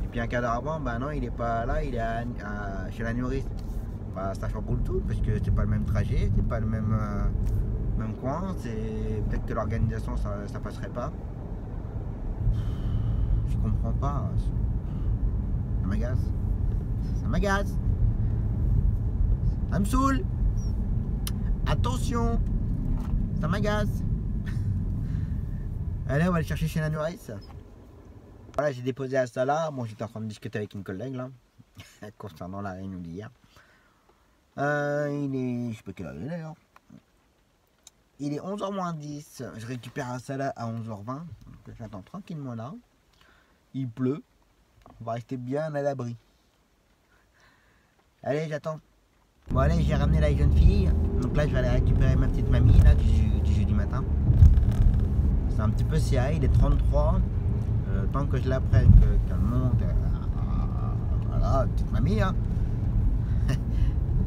Et puis un quart d'heure avant, bah non, il est pas là, il est chez la nourrice. Bah, ça chamboule tout, parce que c'est pas le même trajet, c'est pas le même coin, peut-être que l'organisation ça passerait pas. Je comprends pas. Ça m'agace. Ça m'agace. Ça me saoule. Attention. Ça m'agace. Allez, on va le chercher chez la nourrice. Voilà, j'ai déposé à ça là. Bon, j'étais en train de discuter avec une collègue là, concernant la réunion d'hier. Il est... Je sais pas quelle heure il est d'ailleurs. Il est 11h moins 10. Je récupère un salat à 11h20. J'attends tranquillement là. Il pleut. On va rester bien à l'abri. Allez, j'attends. Bon, allez, j'ai ramené la jeune fille. Donc là, je vais aller récupérer ma petite mamie là, du jeudi matin. C'est un petit peu serré. Il est 33. Tant que je l'apprenne, qu'elle monte. Voilà, petite mamie. Hein.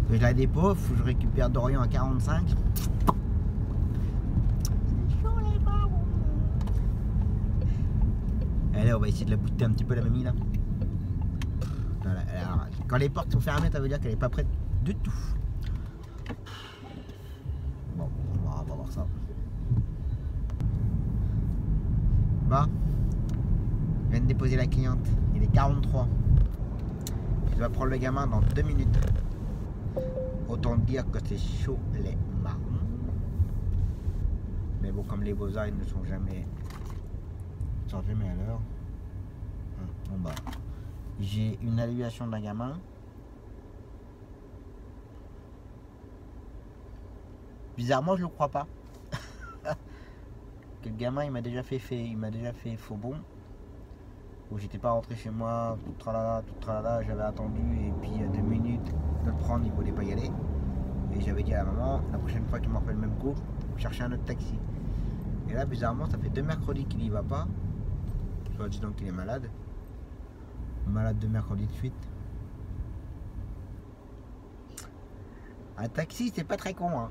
Que je la dépose. Faut que je récupère Dorian à 45. Allez, on va essayer de la booster un petit peu la mamie là. Voilà, alors, quand les portes sont fermées, ça veut dire qu'elle n'est pas prête du tout. Bon, on va voir ça. Bah, je viens de déposer la cliente. Il est 43. Je dois prendre le gamin dans 2 minutes. Autant dire que c'est chaud les marrons. Mais bon, comme les beaux-arts, ils ne sont jamais à l'heure. Bon bah, j'ai une évaluation d'un gamin. Bizarrement, je le crois pas. Que le gamin, il m'a déjà fait faux bon. Où j'étais pas rentré chez moi, tout tralala, j'avais attendu et puis 2 minutes de le prendre, il voulait pas y aller. Et j'avais dit à la maman, la prochaine fois qu'il me refait le même coup, chercher un autre taxi. Et là, bizarrement, ça fait 2 mercredis qu'il y va pas. Soit disant qu'il est malade. Malade 2 mercredis de suite. Un taxi, c'est pas très con, hein.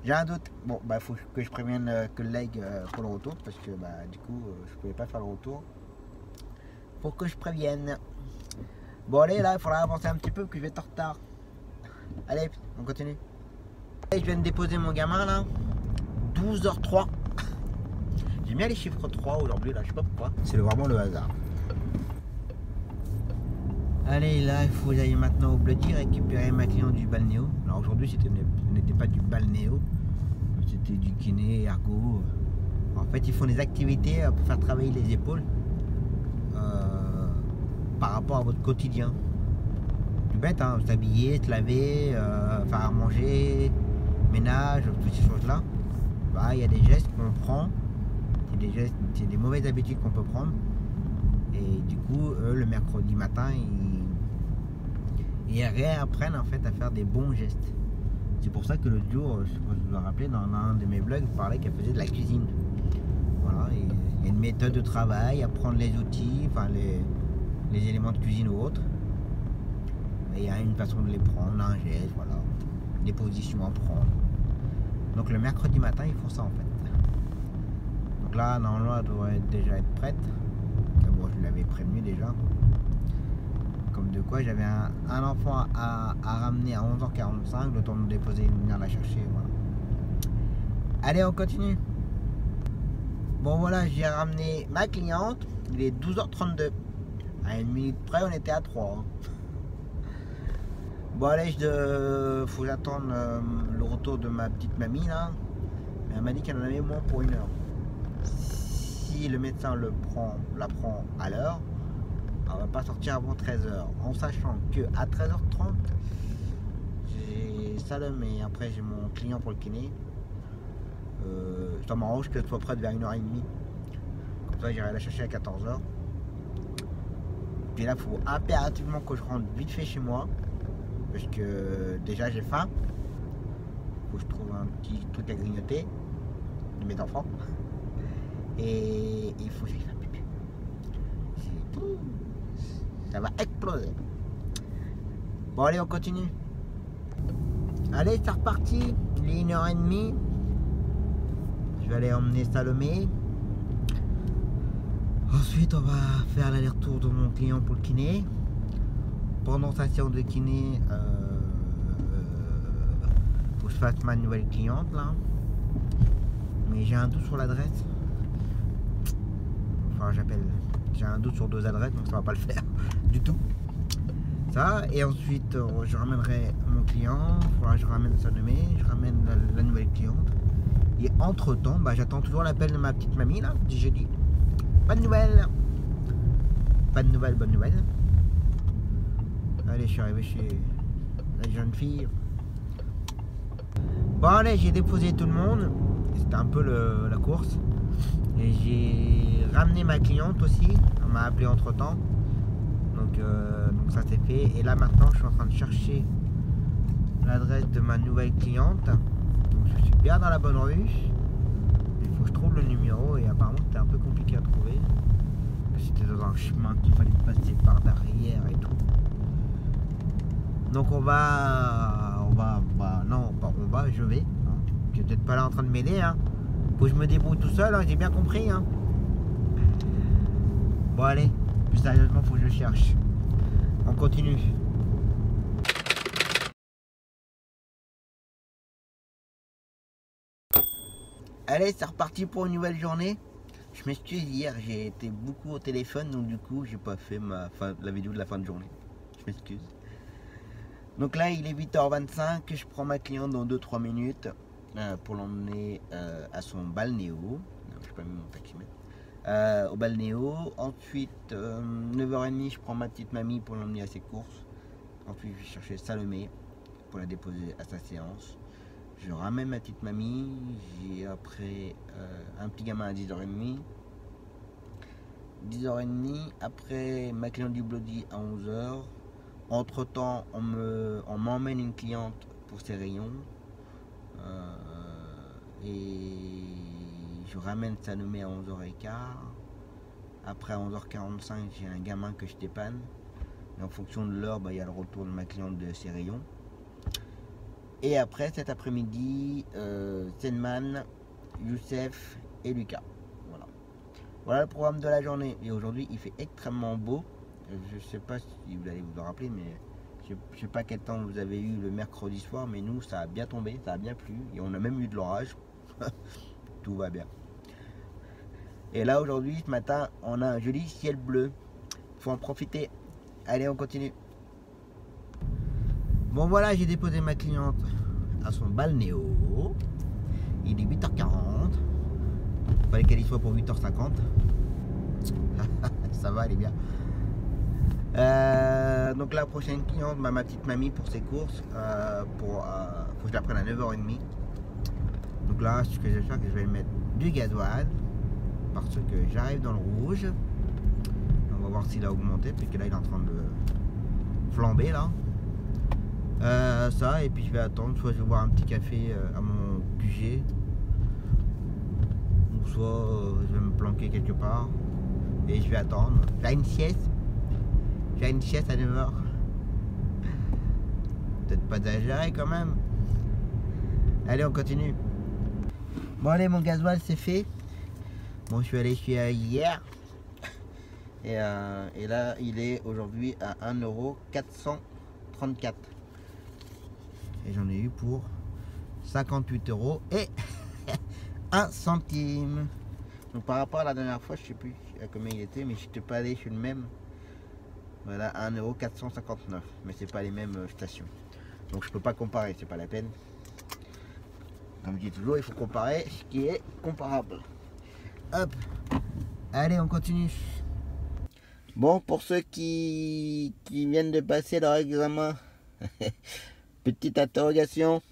J'ai un doute. Bon, bah, faut que je prévienne le collègue pour le retour. Parce que, bah, du coup, je pouvais pas faire le retour. Faut que je prévienne. Bon, allez, là, il faudra avancer un petit peu, puis je vais être en retard. Allez, on continue. Je viens de déposer mon gamin, là. 12h03. J'aime bien les chiffres 3 aujourd'hui, là, je sais pas pourquoi. C'est vraiment le hasard. Allez, là, il faut que j'aille maintenant au Bloody récupérer ma cliente du balnéo. Alors aujourd'hui, ce n'était pas du balnéo, c'était du kiné, ergo. En fait, ils font des activités pour faire travailler les épaules par rapport à votre quotidien. C'est bête, hein, s'habiller, se laver, faire à manger, ménage, toutes ces choses-là. Bah, il y a des gestes qu'on prend. C'est des mauvaises habitudes qu'on peut prendre. Et du coup, le mercredi matin, et réapprennent en fait à faire des bons gestes. C'est pour ça que l'autre jour, je sais pas si vous vous rappelez, dans un de mes vlogs, je parlais qu'elle faisait de la cuisine. Voilà, il y a une méthode de travail, apprendre les outils, enfin les éléments de cuisine ou autres. Et il y a une façon de les prendre, un geste, voilà, des positions à prendre. Donc le mercredi matin, ils font ça en fait. Donc là, normalement, elle devrait déjà être prête. Mais bon, je l'avais prévenu déjà. Comme de quoi, j'avais un enfant à ramener à 11h45, le temps de me déposer, venir la chercher. Voilà. Allez, on continue. Bon voilà, j'ai ramené ma cliente. Il est 12h32. À une minute près, on était à 3. Bon allez, faut que j'attende le retour de ma petite mamie là. Mais elle m'a dit qu'elle en avait moins pour 1 heure. Si le médecin la prend à l'heure, elle va pas sortir avant 13h. En sachant que à 13h30, j'ai Salomé et après j'ai mon client pour le kiné. Ça m'arrange qu'elle soit prête vers 1h30. Comme ça j'irai la chercher à 14h. Puis là, il faut impérativement que je rentre vite fait chez moi. Parce que déjà j'ai faim. Faut que je trouve un petit truc à grignoter de mes enfants. Et il faut que j'aille faire pipi. Ça va exploser. Bon allez, on continue. Allez, c'est reparti. Il est 1h30. Je vais aller emmener Salomé. Ensuite, on va faire l'aller-retour de mon client pour le kiné. Pendant sa séance de kiné, faut que je fasse ma nouvelle cliente là. Mais j'ai un doute sur l'adresse. Enfin, j'ai un doute sur 2 adresses, donc ça va pas le faire du tout. Ça, et ensuite, je ramènerai mon client. Faudra que je ramène Salomé, je ramène la nouvelle cliente. Et entre temps, j'attends toujours l'appel de ma petite mamie là. J'ai dit, pas de nouvelles. Pas de nouvelles, bonne nouvelle. Allez, je suis arrivé chez la jeune fille. Bon allez, j'ai déposé tout le monde. C'était un peu la course. Et j'ai ramené ma cliente aussi. On m'a appelé entre temps. Donc ça s'est fait. Et là maintenant, je suis en train de chercher l'adresse de ma nouvelle cliente. Donc, je suis bien dans la bonne rue. Il faut que je trouve le numéro. Et apparemment, c'était un peu compliqué à trouver. C'était dans un chemin qu'il fallait passer par derrière et tout. Donc je vais. Je suis peut-être pas là en train de m'aider. Faut que je me débrouille tout seul, j'ai bien compris. Bon allez, plus sérieusement, faut que je cherche. On continue. Allez, c'est reparti pour une nouvelle journée. Je m'excuse, hier j'ai été beaucoup au téléphone, donc du coup j'ai pas fait la vidéo de la fin de journée. Je m'excuse. Donc là il est 8h25, je prends ma cliente dans 2-3 minutes pour l'emmener à son balnéo. Je n'ai pas mis mon taximètre. Au balnéo. Ensuite 9h30 je prends ma petite mamie pour l'emmener à ses courses. Ensuite je vais chercher Salomé pour la déposer à sa séance. Je ramène ma petite mamie, j'ai après un petit gamin à 10h30. 10h30, après ma cliente du Bloody à 11h. Entre temps, on m'emmène une cliente pour ses rayons. Et je ramène Salomé à 11h15. Après à 11h45, j'ai un gamin que je dépanne. Et en fonction de l'heure, il y a le retour de ma cliente de ses rayons. Et après cet après-midi, Senman, Youssef et Lucas. Voilà le programme de la journée. Et aujourd'hui, il fait extrêmement beau. Je ne sais pas si vous allez vous en rappeler, mais je ne sais pas quel temps vous avez eu le mercredi soir, mais nous, ça a bien tombé, ça a bien plu. Et on a même eu de l'orage. Tout va bien. Et là, aujourd'hui, ce matin, on a un joli ciel bleu. Il faut en profiter. Allez, on continue. Bon voilà, j'ai déposé ma cliente à son balnéo. Il est 8h40. Il fallait qu'elle y soit pour 8h50. Ça va, elle est bien. Donc la prochaine cliente, ma petite mamie pour ses courses. Faut que je la prenne à 9h30. Donc là, ce que je vais faire, c'est que je vais lui mettre du gasoil. Parce que j'arrive dans le rouge. On va voir s'il a augmenté, puisque là il est en train de flamber là. Ça, et puis je vais attendre. Soit je vais boire un petit café à mon QG, ou soit je vais me planquer quelque part et je vais attendre. J'ai une sieste. J'ai une sieste à 9h. Peut-être pas exagéré quand même. Allez, on continue. Bon, allez, mon gasoil c'est fait. Bon, je suis allé chez hier. Et là, il est aujourd'hui à 1,434 €. Et j'en ai eu pour 58 € et 1 centime. Donc par rapport à la dernière fois, je sais plus à combien il était, mais je n'étais pas allé chez le même. Voilà, 1,459 €. Mais c'est pas les mêmes stations. Donc je peux pas comparer, c'est pas la peine. Comme je dis toujours, il faut comparer ce qui est comparable. Hop. Allez, on continue. Bon, pour ceux qui viennent de passer leur examen, petite interrogation.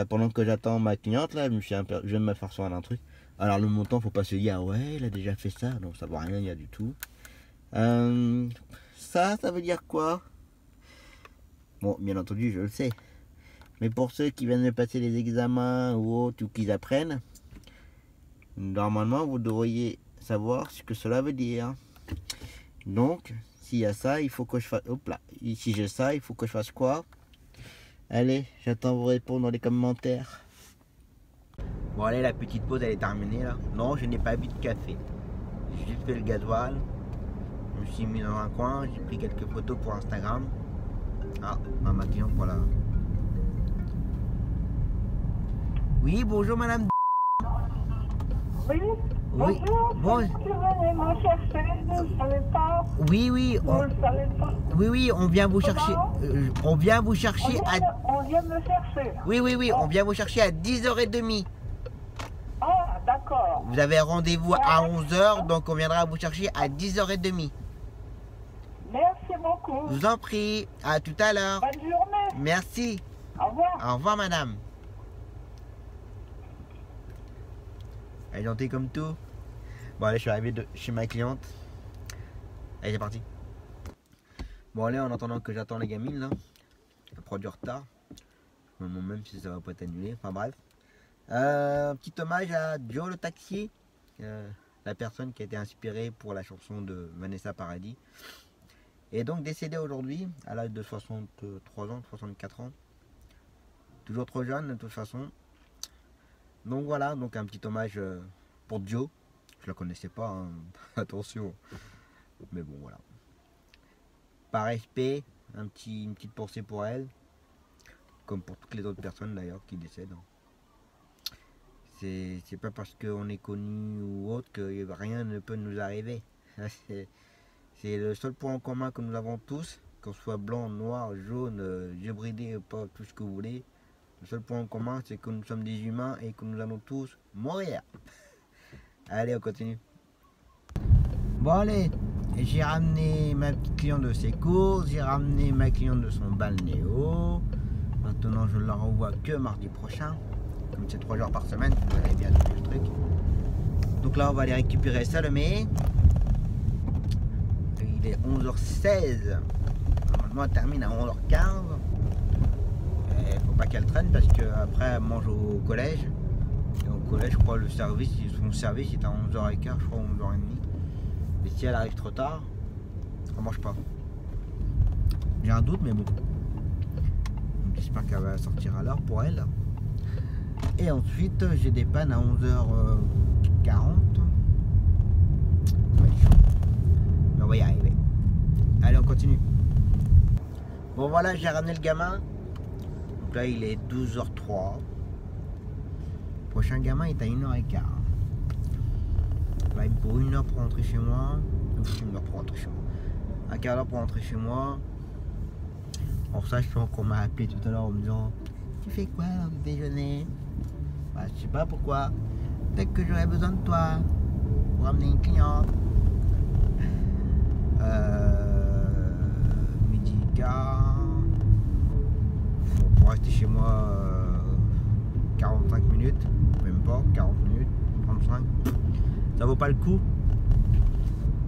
Pendant que j'attends ma cliente, là, je viens de me faire soin d'un truc. Alors le montant, faut pas se dire, ah ouais, il a déjà fait ça. Non, ça ne veut rien dire du tout. Ça veut dire quoi? Bon, bien entendu, je le sais. Mais pour ceux qui viennent de passer les examens ou autres, ou qui apprennent, normalement, vous devriez savoir ce que cela veut dire. Donc, s'il y a ça, il faut que je fasse... Hop là. Si j'ai ça, il faut que je fasse quoi? Allez, j'attends vos réponses dans les commentaires. Bon, allez, la petite pause, elle est terminée, là. Non, je n'ai pas bu de café. J'ai juste fait le gasoil. Je me suis mis dans un coin. J'ai pris quelques photos pour Instagram. Ah, ma cliente, voilà. Oui, bonjour, madame. Oui, Oui, bonjour, bon. tu venais me chercher, je ne savais pas. Oui, on vient vous chercher. On vient vous chercher à... On vient me chercher. Oui, on vient vous chercher à 10h30. Ah, d'accord. Vous avez rendez-vous à 11h, donc on viendra vous chercher à 10h30. Merci beaucoup. Je vous en prie, à tout à l'heure. Bonne journée. Merci. Au revoir. Au revoir, madame. Elle est gentille comme tout. Bon, allez, je suis arrivé chez ma cliente. Allez, c'est parti. Bon, allez, en attendant que j'attends les gamines, là. Elle prend du retard. Même si ça va pas être annulé. Enfin, bref. Petit hommage à Joe le taxi. La personne qui a été inspirée pour la chanson de Vanessa Paradis. Et donc décédé aujourd'hui, à l'âge de 63 ans, 64 ans. Toujours trop jeune, de toute façon. Donc voilà, donc un petit hommage pour Joe. Je la connaissais pas, hein. Attention. Mais bon, voilà. Par respect, une petite pensée pour elle. Comme pour toutes les autres personnes d'ailleurs qui décèdent. C'est pas parce qu'on est connu ou autre que rien ne peut nous arriver. C'est le seul point en commun que nous avons tous, qu'on soit blanc, noir, jaune, yeux bridés, pas tout ce que vous voulez. Le seul point en commun, c'est que nous sommes des humains et que nous allons tous mourir. Allez, on continue. Bon, allez, j'ai ramené ma petite cliente de ses courses, j'ai ramené ma cliente de son balnéo. Maintenant, je ne la renvoie que mardi prochain. Comme c'est 3 jours par semaine, vous avez bien tout le truc. Donc là, on va aller récupérer Salomé. Il est 11h16. Normalement, elle termine à 11h15. Il faut pas qu'elle traîne parce qu'après, elle mange au collège. Et au collège, je crois, son service est à 11h15, je crois, 11h30. Et si elle arrive trop tard, elle mange pas. J'ai un doute, mais bon. J'espère qu'elle va sortir à l'heure pour elle. Et ensuite, j'ai des pannes à 11h40. Mais on va y arriver. Allez, on continue. Bon, voilà, j'ai ramené le gamin. Donc là, il est 12h03. Le prochain gamin est à 1h15. Là, il me faut 1h pour rentrer chez moi. Ouf, 1h pour rentrer chez moi. Un quart d'heure pour rentrer chez moi. En sachant qu'on m'a appelé tout à l'heure en me disant: tu fais quoi au déjeuner? Bah, je sais pas pourquoi. Peut-être que j'aurais besoin de toi pour amener une cliente. Midi et quart. Pour rester chez moi 45 minutes. Même pas, 40 minutes, 35. Ça vaut pas le coup.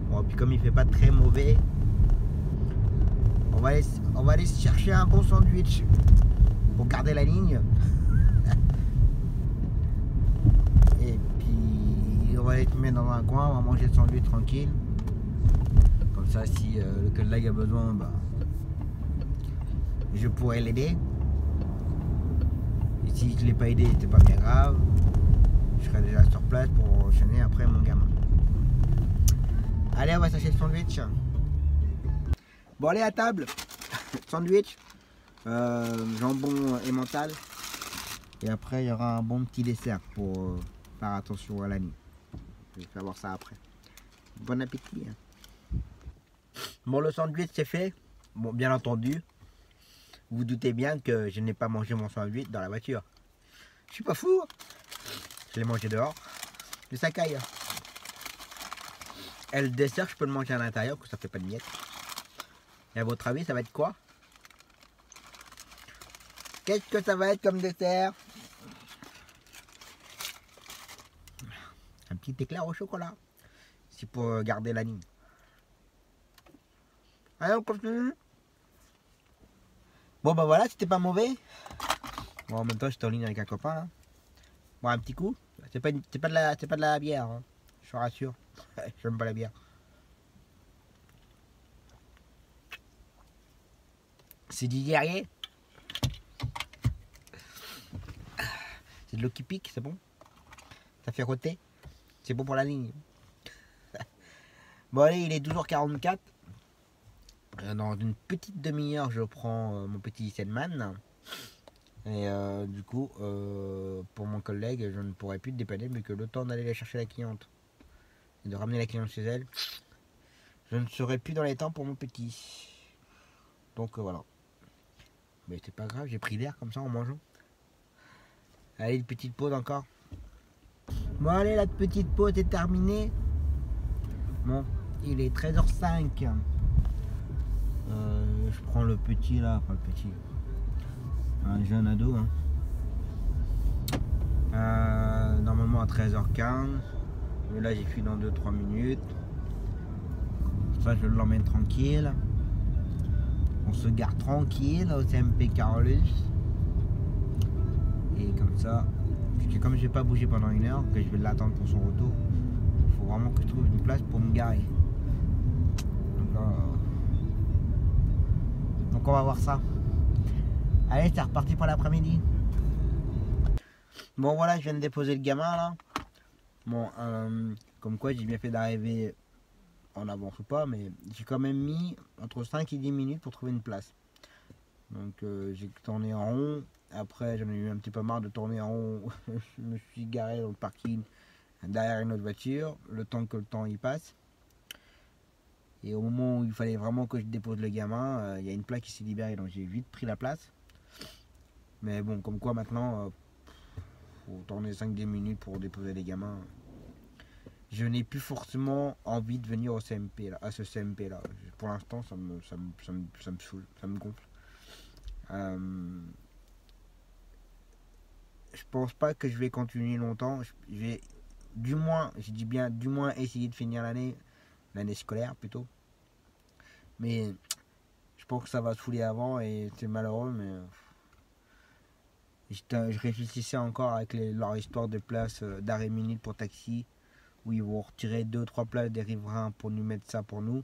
Bon, puis comme il fait pas très mauvais, on on va aller chercher un bon sandwich pour garder la ligne. Et puis on va aller te mettre dans un coin, on va manger le sandwich tranquille. Comme ça, si le collègue a besoin, bah, je pourrais l'aider. Et si je ne l'ai pas aidé, c'est pas bien grave. Je serai déjà sur place pour enchaîner après mon gamin. Allez, on va s'acheter le sandwich. Bon, allez à table. Sandwich, jambon emmental. Et après, il y aura un bon petit dessert pour faire attention à la nuit. Je vais faire voir ça après. Bon appétit. Bon, le sandwich c'est fait. Bon, bien entendu, vous vous doutez bien que je n'ai pas mangé mon sandwich dans la voiture. Je suis pas fou. Je l'ai mangé dehors. Le sacaille. Et le dessert, je peux le manger à l'intérieur, que ça fait pas de miettes. Et à votre avis, ça va être quoi? Qu'est-ce que ça va être comme dessert? Un petit éclair au chocolat. C'est pour garder la ligne. Allez, on continue. Bon, bah voilà, c'était pas mauvais. Bon, en même temps, j'étais en ligne avec un copain. Là. Bon, un petit coup. C'est pas de la bière, hein. Je te rassure. J'aime pas la bière. C'est du guerrier. C'est de l'eau qui pique, c'est bon. Ça fait rôter. C'est bon pour la ligne. Bon allez, il est 12h44. Dans une petite demi-heure, je prends mon petit Sedman. Et du coup, pour mon collègue, je ne pourrai plus te dépanner, mais que le temps d'aller aller chercher la cliente et de ramener la cliente chez elle, je ne serai plus dans les temps pour mon petit. Donc voilà. Mais c'est pas grave, j'ai pris l'air comme ça en mangeant. Allez, une petite pause encore. Bon allez, la petite pause est terminée. Bon, il est 13h05. Je prends le petit là, enfin le petit. Un jeune ado. Hein. Normalement à 13h15. Mais là j'ai fui dans 2-3 minutes. Ça je l'emmène tranquille. On se garde tranquille au CMP Carolus. Et comme ça, comme je vais pas bouger pendant 1 heure, que je vais l'attendre pour son retour, il faut vraiment que je trouve une place pour me garer. Donc on va voir ça. Allez, c'est reparti pour l'après-midi. Bon voilà, je viens de déposer le gamin là. Bon, comme quoi j'ai bien fait d'arriver en avance ou pas, mais j'ai quand même mis entre 5 et 10 minutes pour trouver une place. Donc j'ai tourné en rond. Après j'en ai eu un petit peu marre de tourner en rond. Je me suis garé dans le parking derrière une autre voiture, le temps que le temps y passe. Et au moment où il fallait vraiment que je dépose le gamin, il y a une place qui s'est libérée, donc j'ai vite pris la place. Mais bon, comme quoi maintenant, faut tourner 5-10 minutes pour déposer les gamins. Je n'ai plus forcément envie de venir au CMP là, à ce CMP là. Pour l'instant, ça me saoule, ça me gonfle. Je pense pas que je vais continuer longtemps. Je vais du moins, je dis bien du moins essayer de finir l'année scolaire plutôt. Mais je pense que ça va saouler avant et c'est malheureux, mais je réfléchissais encore avec leur histoire de places d'arrêt minute pour taxi, où ils vont retirer 2-3 places des riverains pour nous mettre ça pour nous.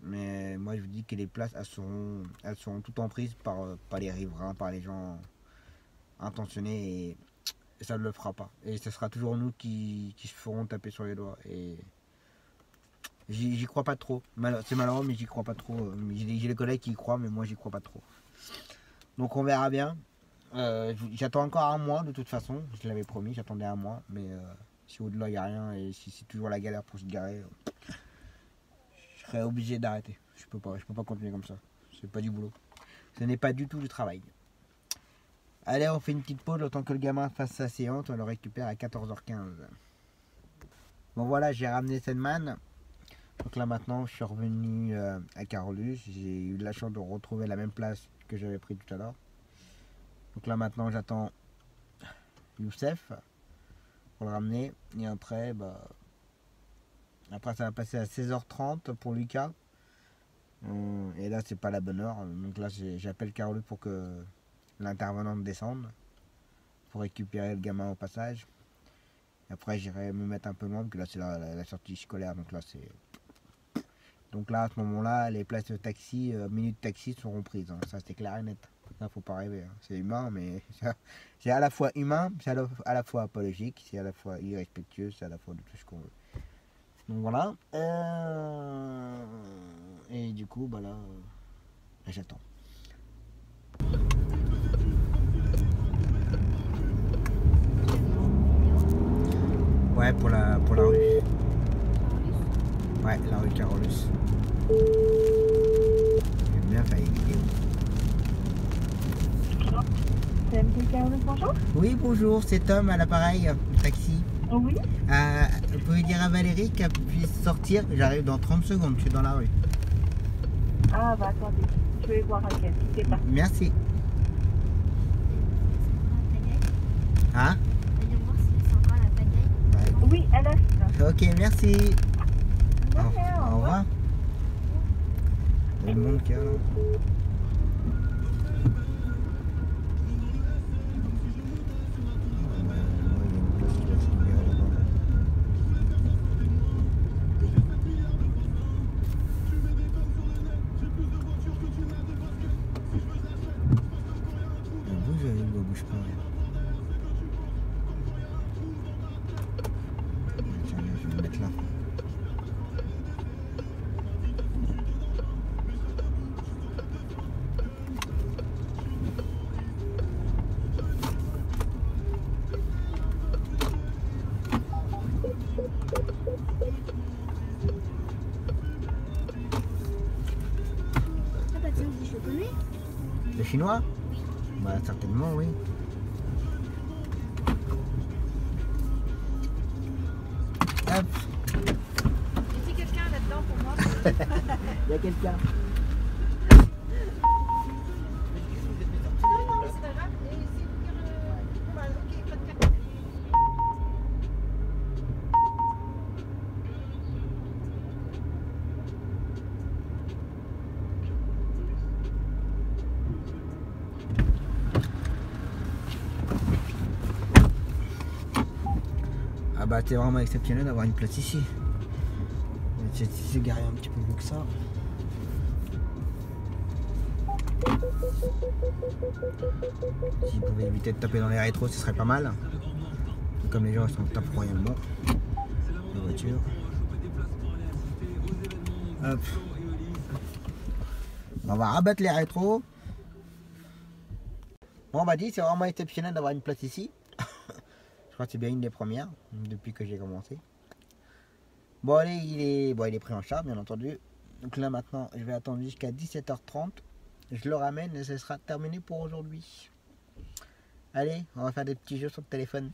Mais moi je vous dis que les places elles seront toutes en prise par les riverains, par les gens intentionnés, et ça ne le fera pas. Et ce sera toujours nous qui se ferons taper sur les doigts. Et j'y crois pas trop. C'est malheureux, mais j'y crois pas trop. J'ai des collègues qui y croient, mais moi j'y crois pas trop. Donc on verra bien. J'attends encore 1 mois de toute façon. Je l'avais promis, j'attendais 1 mois. Mais si au-delà il n'y a rien et si c'est toujours la galère pour se garer, je serais obligé d'arrêter. Je peux pas continuer comme ça. C'est pas du boulot. Ce n'est pas du tout du travail. Allez, on fait une petite pause le temps que le gamin fasse sa séance. On le récupère à 14h15. Bon voilà, j'ai ramené Sedman. Donc là maintenant, je suis revenu à Carolus. J'ai eu la chance de retrouver la même place que j'avais pris tout à l'heure. Donc là maintenant, j'attends Youssef pour le ramener. Et après, après ça va passer à 16h30 pour Lucas. Et là, c'est pas la bonne heure. Donc là, j'appelle Carole pour que l'intervenante descende. Pour récupérer le gamin au passage. Et après, j'irai me mettre un peu loin, parce que là, c'est la sortie scolaire. Donc là, c'est... Donc là, à ce moment-là, les places de taxi, minutes taxi seront prises. Hein. Ça, c'est clair et net. Là, faut pas rêver. Hein. C'est humain, mais c'est à la fois humain, c'est à la fois apologique, c'est à la fois irrespectueux, c'est à la fois de tout ce qu'on veut. Donc voilà. Et du coup, bah là j'attends. Ouais, pour la rue. Ouais, la rue Carolus. J'aime bien faire une vidéo. C'est MP Carole, bonjour. Oui, bonjour, c'est Tom à l'appareil, le taxi. Oui. Vous pouvez dire à Valérie qu'elle puisse sortir. J'arrive dans 30 secondes, je suis dans la rue. Ah bah attendez, je vais voir avec elle, quittez pas. Merci. Hein? Voyons voir si c'est encore la pagaille. Ouais. Oui, elle a ça. Ok, merci. De Au rien, au revoir. Il y a le monde qui est là. Bouge pas. Tiens, je vais me mettre là. Ah bah tiens, je le connais. Le chinois? Bah certainement oui. Hop. Y a quelqu'un là-dedans pour moi? Il y a quelqu'un. Non, c'est pas grave. Et c'est vous dire. Bah, ok, pas de carte. Ah bah c'est vraiment exceptionnel d'avoir une place ici. C'est garé un petit peu mieux que ça. S'ils pouvaient éviter de taper dans les rétros, ce serait pas mal. Comme les gens ils sont tapent royalement. Les voitures. Hop. On va rabattre les rétros. Bon, on m'a dit c'est vraiment exceptionnel d'avoir une place ici. Je crois que c'est bien une des premières depuis que j'ai commencé. Bon allez, il est pris en charge bien entendu. Donc là maintenant je vais attendre jusqu'à 17h30. Je le ramène et ce sera terminé pour aujourd'hui. Allez, on va faire des petits jeux sur le téléphone.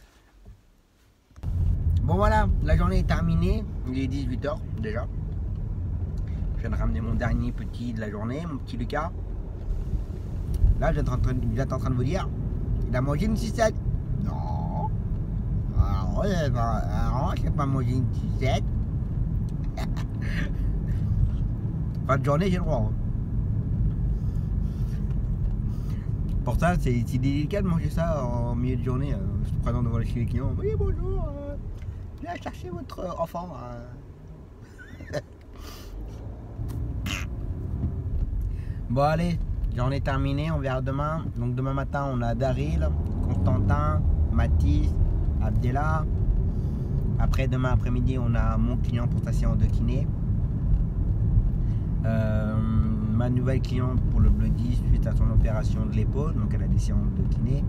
Bon voilà, la journée est terminée. Il est 18h déjà. Je viens de ramener mon dernier petit de la journée, mon petit Lucas. Là, vous êtes en train de vous dire, il a mangé une sucette. Non. Alors, je n'ai pas mangé une sucette. Fin de journée, j'ai le droit. Hein. Pour ça, c'est délicat de manger ça en milieu de journée. Je te présente devant chez les clients. Oui, bonjour. Viens chercher votre enfant. Bon, allez. Journée terminée, on verra demain. Donc demain matin, on a Daryl, Constantin, Mathis, Abdella. Après, demain après-midi, on a mon client pour sa séance de kiné. Ma nouvelle cliente pour le Bloody suite à son opération de l'épaule. Donc elle a des séances de kiné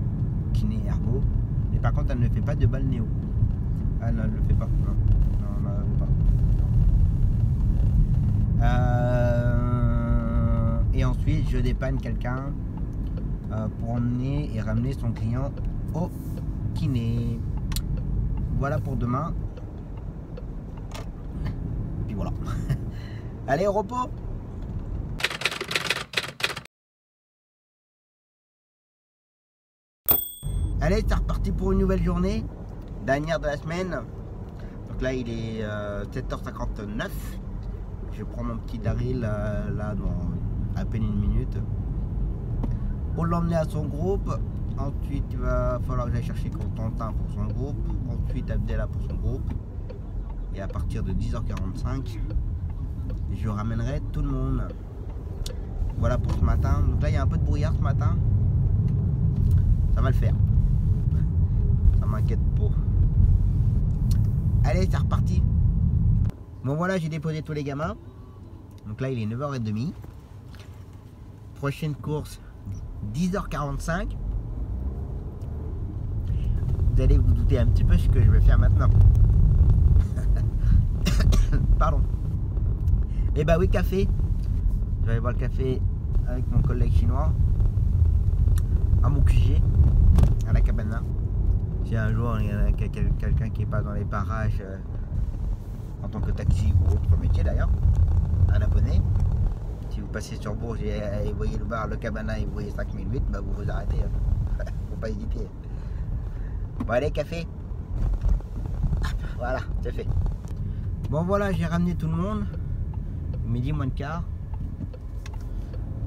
ergo. Mais par contre, elle ne fait pas de balnéo. Elle ne le fait pas. Non, non, elle ne le fait pas. Et ensuite, je dépanne quelqu'un pour emmener et ramener son client au kiné. Voilà pour demain. Puis voilà. Allez, au repos. Allez, c'est reparti pour une nouvelle journée. Dernière de la semaine. Donc là, il est 7h59. Je prends mon petit Daryl là dans à peine une minute pour l'emmener à son groupe. Ensuite il va falloir que j'aille chercher Constantin pour son groupe, ensuite Abdella pour son groupe, et à partir de 10h45 je ramènerai tout le monde. Voilà pour ce matin. Donc là il y a un peu de brouillard ce matin, ça va le faire, ça m'inquiète pas. Allez, c'est reparti. Bon voilà, j'ai déposé tous les gamins. Donc là il est 9h30. Prochaine course 10h45. Vous allez vous douter un petit peu ce que je vais faire maintenant. Pardon. Et bah oui, café. Je vais aller boire le café avec mon collègue chinois à mon QG, à la cabana. Si un jour il y a quelqu'un qui passe dans les parages en tant que taxi ou autre métier d'ailleurs, un abonné. Si vous passez sur Bourges et vous voyez le bar, le cabana et vous voyez 5008, bah vous vous arrêtez. Faut pas hésiter. Bon allez, café. Voilà, c'est fait. Bon voilà, j'ai ramené tout le monde. Midi moins de quart.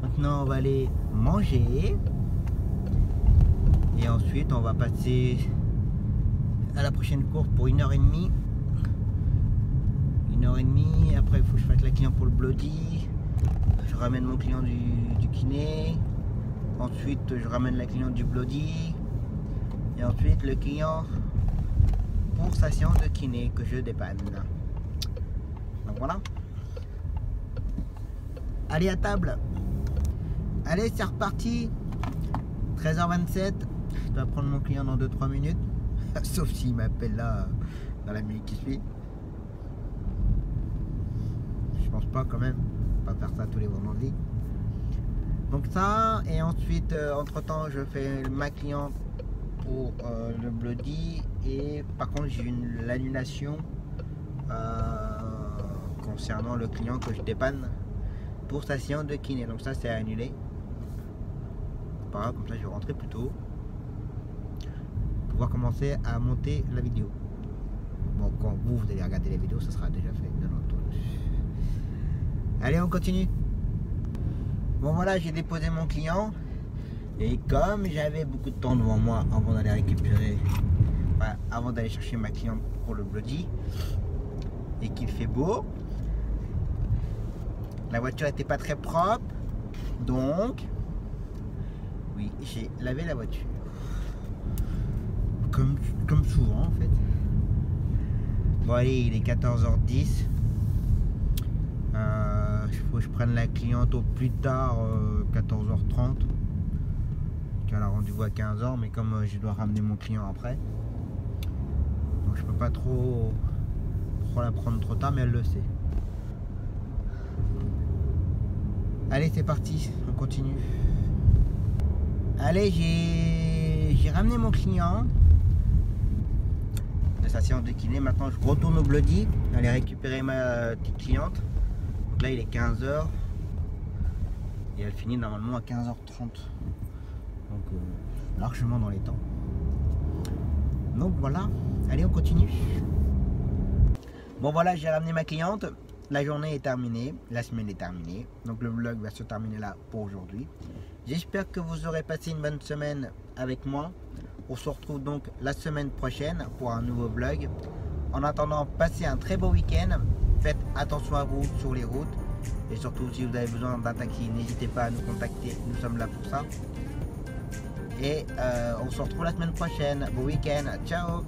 Maintenant on va aller manger. Et ensuite on va passer à la prochaine course pour 1h30. 1h30, après il faut que je fasse la client pour le bloody. Je ramène mon client du kiné. Ensuite je ramène la cliente du bloody. Et ensuite le client pour sa séance de kiné que je dépanne. Donc voilà. Allez à table. Allez, c'est reparti. 13h27. Je dois prendre mon client dans 2-3 minutes. Sauf s'il m'appelle là dans la minute qui suit. Je pense pas quand même. Pas faire ça tous les vendredis. Donc ça, et ensuite entre temps je fais ma cliente pour le bloody, et par contre j'ai l'annulation concernant le client que je dépanne pour sa séance de kiné. Donc ça c'est annulé. C'est pas grave, comme ça je vais rentrer plus tôt, pouvoir commencer à monter la vidéo. Bon, quand vous allez regarder la vidéo, ça sera déjà fait, bien entendu. Allez, on continue. Bon voilà, j'ai déposé mon client. Et comme j'avais beaucoup de temps devant moi avant d'aller récupérer, enfin, avant d'aller chercher ma cliente pour le bloody, et qu'il fait beau, la voiture n'était pas très propre, donc oui, j'ai lavé la voiture. Comme souvent en fait. Bon allez, il est 14h10. Il faut que je prenne la cliente au plus tard 14h30. Elle a rendez-vous à 15h, mais comme je dois ramener mon client après, donc je peux pas trop la prendre trop tard, mais elle le sait. Allez, c'est parti, on continue. Allez, j'ai ramené mon client de sa séance de kiné. Maintenant je retourne au bloody, aller récupérer ma petite cliente. Donc là il est 15h et elle finit normalement à 15h30. Donc largement dans les temps. Donc voilà, allez on continue. Bon voilà, j'ai ramené ma cliente. La journée est terminée, la semaine est terminée. Donc le vlog va se terminer là pour aujourd'hui. J'espère que vous aurez passé une bonne semaine avec moi. On se retrouve donc la semaine prochaine pour un nouveau vlog. En attendant, passez un très beau week-end. Faites attention à vous sur les routes. Et surtout si vous avez besoin d'un taxi, n'hésitez pas à nous contacter, nous sommes là pour ça. Et on se retrouve la semaine prochaine. Bon week-end, ciao.